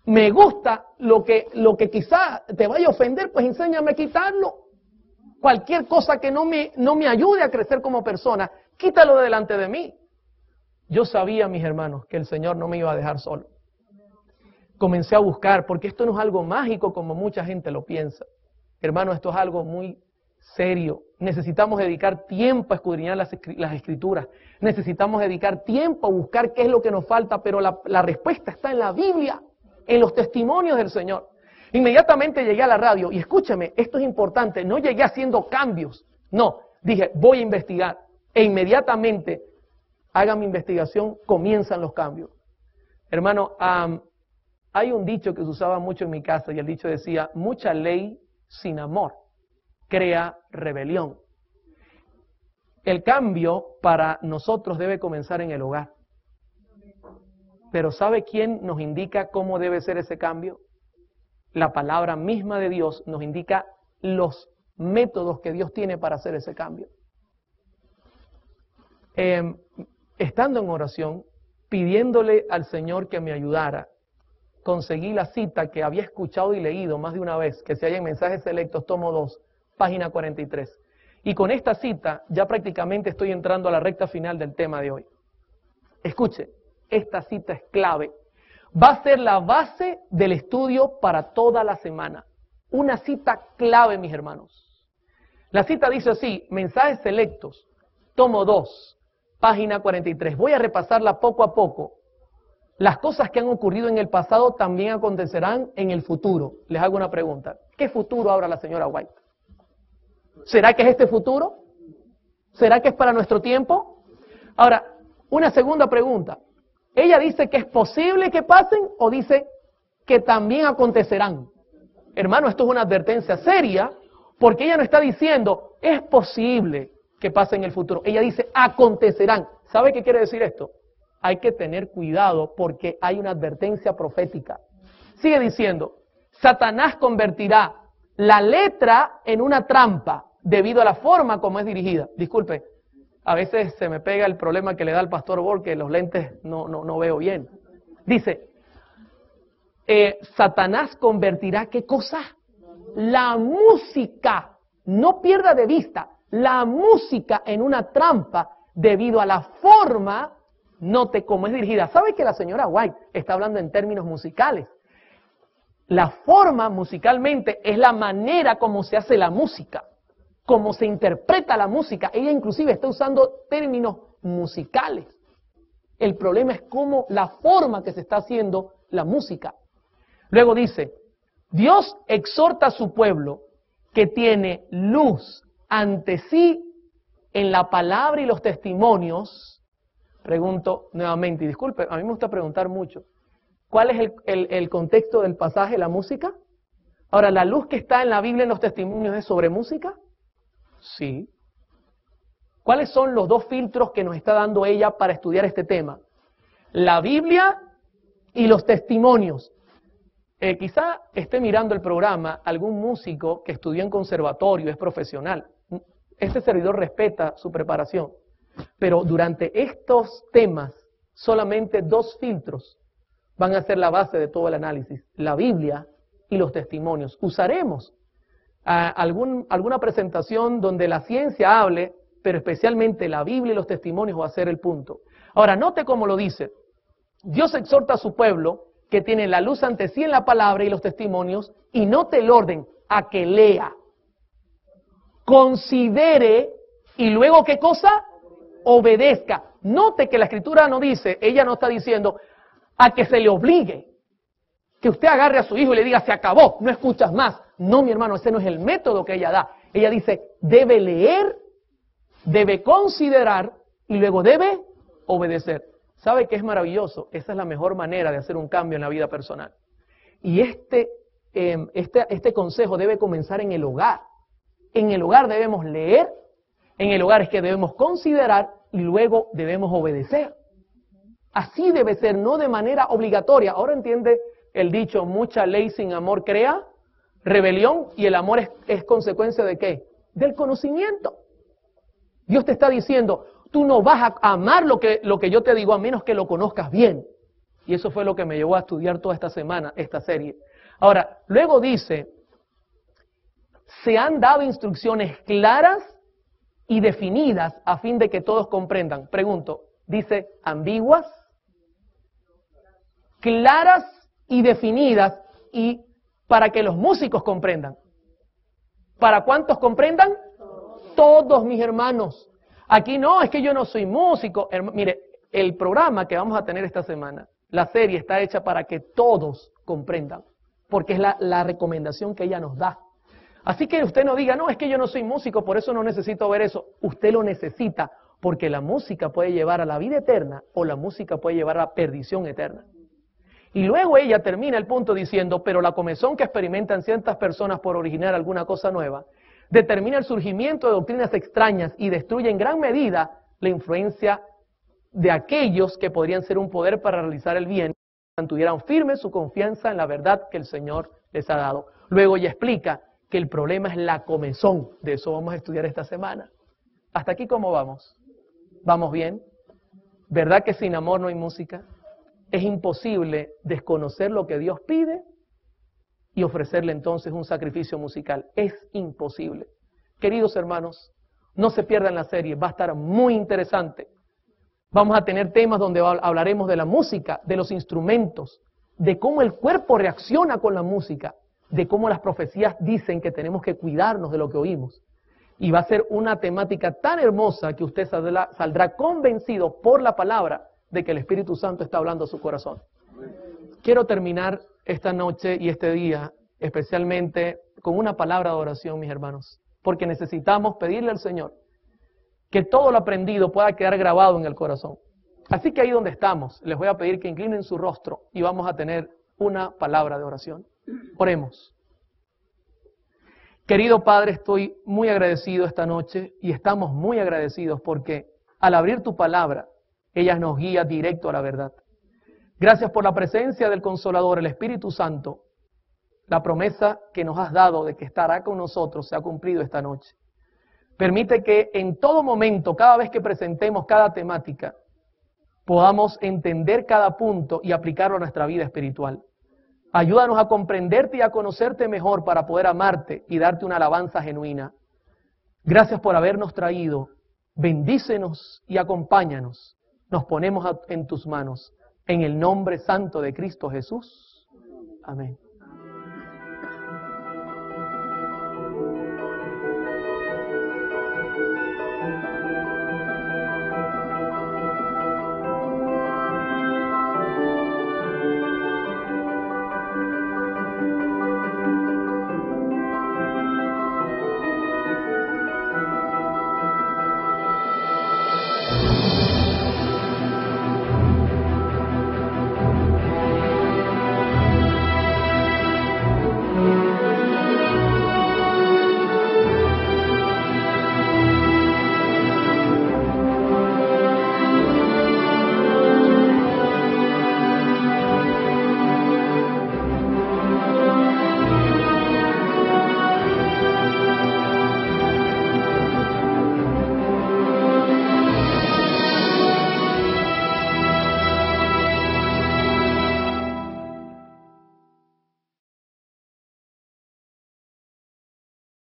me gusta lo que quizá te vaya a ofender, pues enséñame a quitarlo. Cualquier cosa que no me ayude a crecer como persona, quítalo de delante de mí. Yo sabía, mis hermanos, que el Señor no me iba a dejar solo. Comencé a buscar, porque esto no es algo mágico como mucha gente lo piensa. Hermano, esto es algo muy serio. Necesitamos dedicar tiempo a escudriñar las Escrituras. Necesitamos dedicar tiempo a buscar qué es lo que nos falta, pero la respuesta está en la Biblia, en los testimonios del Señor. Inmediatamente llegué a la radio y escúcheme, esto es importante, no llegué haciendo cambios. No, dije, voy a investigar. E inmediatamente, haga mi investigación, comienzan los cambios. Hermano, hay un dicho que se usaba mucho en mi casa y el dicho decía, mucha ley sin amor crea rebelión. El cambio para nosotros debe comenzar en el hogar. Pero ¿sabe quién nos indica cómo debe ser ese cambio? La palabra misma de Dios nos indica los métodos que Dios tiene para hacer ese cambio. estando en oración, pidiéndole al Señor que me ayudara, conseguí la cita que había escuchado y leído más de una vez, que se halla en Mensajes Selectos, tomo 2, página 43. Y con esta cita ya prácticamente estoy entrando a la recta final del tema de hoy. Escuche, esta cita es clave. Va a ser la base del estudio para toda la semana. Una cita clave, mis hermanos. La cita dice así, Mensajes Selectos, tomo 2, página 43. Voy a repasarla poco a poco. Las cosas que han ocurrido en el pasado también acontecerán en el futuro. Les hago una pregunta. ¿Qué futuro habla la señora White? ¿Será que es este futuro? ¿Será que es para nuestro tiempo? Ahora, una segunda pregunta. ¿Ella dice que es posible que pasen o dice que también acontecerán? Hermano, esto es una advertencia seria porque ella no está diciendo es posible que pase en el futuro. Ella dice acontecerán. ¿Sabe qué quiere decir esto? Hay que tener cuidado porque hay una advertencia profética. Sigue diciendo, Satanás convertirá la letra en una trampa debido a la forma como es dirigida. Disculpe, a veces se me pega el problema que le da al pastor Bol, que los lentes no veo bien. Dice, Satanás convertirá, ¿qué cosa? La música, no pierda de vista, la música en una trampa debido a la forma, note cómo es dirigida. ¿Sabe que la señora White está hablando en términos musicales? La forma musicalmente es la manera como se hace la música, como se interpreta la música. Ella inclusive está usando términos musicales. El problema es cómo la forma que se está haciendo la música. Luego dice, Dios exhorta a su pueblo que tiene luz ante sí en la palabra y los testimonios. Pregunto nuevamente, y disculpe, a mí me gusta preguntar mucho. ¿Cuál es el contexto del pasaje, la música? Ahora, ¿la luz que está en la Biblia, en los testimonios, es sobre música? Sí. ¿Cuáles son los dos filtros que nos está dando ella para estudiar este tema? La Biblia y los testimonios. Quizá esté mirando el programa algún músico que estudió en conservatorio, es profesional. Este servidor respeta su preparación. Pero durante estos temas, solamente dos filtros van a ser la base de todo el análisis. La Biblia y los testimonios. Usaremos alguna presentación donde la ciencia hable, pero especialmente la Biblia y los testimonios va a ser el punto. Ahora, note cómo lo dice. Dios exhorta a su pueblo que tiene la luz ante sí en la palabra y los testimonios, y note el orden, a que lea, considere, y luego ¿qué cosa? Obedezca. Note que la Escritura no dice, ella no está diciendo, a que se le obligue, que usted agarre a su hijo y le diga, se acabó, no escuchas más. No, mi hermano, ese no es el método que ella da. Ella dice, debe leer, debe considerar y luego debe obedecer. ¿Sabe qué es maravilloso? Esa es la mejor manera de hacer un cambio en la vida personal. Y este consejo debe comenzar en el hogar. En el hogar debemos leer, en el hogar es que debemos considerar y luego debemos obedecer. Así debe ser, no de manera obligatoria. Ahora entiende el dicho, mucha ley sin amor crea rebelión, y el amor es consecuencia ¿de qué? Del conocimiento. Dios te está diciendo, tú no vas a amar lo que yo te digo a menos que lo conozcas bien. Y eso fue lo que me llevó a estudiar toda esta semana, esta serie. Ahora, luego dice, se han dado instrucciones claras y definidas a fin de que todos comprendan. Pregunto, ¿dice ambiguas? Claras y definidas, y para que los músicos comprendan. ¿Para cuántos comprendan? Todos, mis hermanos. Aquí no, es que yo no soy músico. Mire, el programa que vamos a tener esta semana, la serie está hecha para que todos comprendan, porque es la recomendación que ella nos da. Así que usted no diga, no, es que yo no soy músico, por eso no necesito ver eso. Usted lo necesita, porque la música puede llevar a la vida eterna o la música puede llevar a la perdición eterna. Y luego ella termina el punto diciendo, pero la comezón que experimentan ciertas personas por originar alguna cosa nueva, determina el surgimiento de doctrinas extrañas y destruye en gran medida la influencia de aquellos que podrían ser un poder para realizar el bien, mantuvieran firme su confianza en la verdad que el Señor les ha dado. Luego ella explica que el problema es la comezón. De eso vamos a estudiar esta semana. ¿Hasta aquí cómo vamos? ¿Vamos bien? ¿Verdad que sin amor no hay música? Es imposible desconocer lo que Dios pide y ofrecerle entonces un sacrificio musical. Es imposible. Queridos hermanos, no se pierdan la serie, va a estar muy interesante. Vamos a tener temas donde hablaremos de la música, de los instrumentos, de cómo el cuerpo reacciona con la música, de cómo las profecías dicen que tenemos que cuidarnos de lo que oímos. Y va a ser una temática tan hermosa que usted saldrá convencido por la palabra de que el Espíritu Santo está hablando a su corazón. Quiero terminar esta noche y este día especialmente con una palabra de oración, mis hermanos, porque necesitamos pedirle al Señor que todo lo aprendido pueda quedar grabado en el corazón. Así que ahí donde estamos, les voy a pedir que inclinen su rostro y vamos a tener una palabra de oración. Oremos. Querido Padre, estoy muy agradecido esta noche y estamos muy agradecidos porque al abrir tu palabra, ella nos guía directo a la verdad. Gracias por la presencia del Consolador, el Espíritu Santo. La promesa que nos has dado de que estará con nosotros se ha cumplido esta noche. Permite que en todo momento, cada vez que presentemos cada temática, podamos entender cada punto y aplicarlo a nuestra vida espiritual. Ayúdanos a comprenderte y a conocerte mejor para poder amarte y darte una alabanza genuina. Gracias por habernos traído. Bendícenos y acompáñanos. Nos ponemos en tus manos. En el nombre santo de Cristo Jesús. Amén.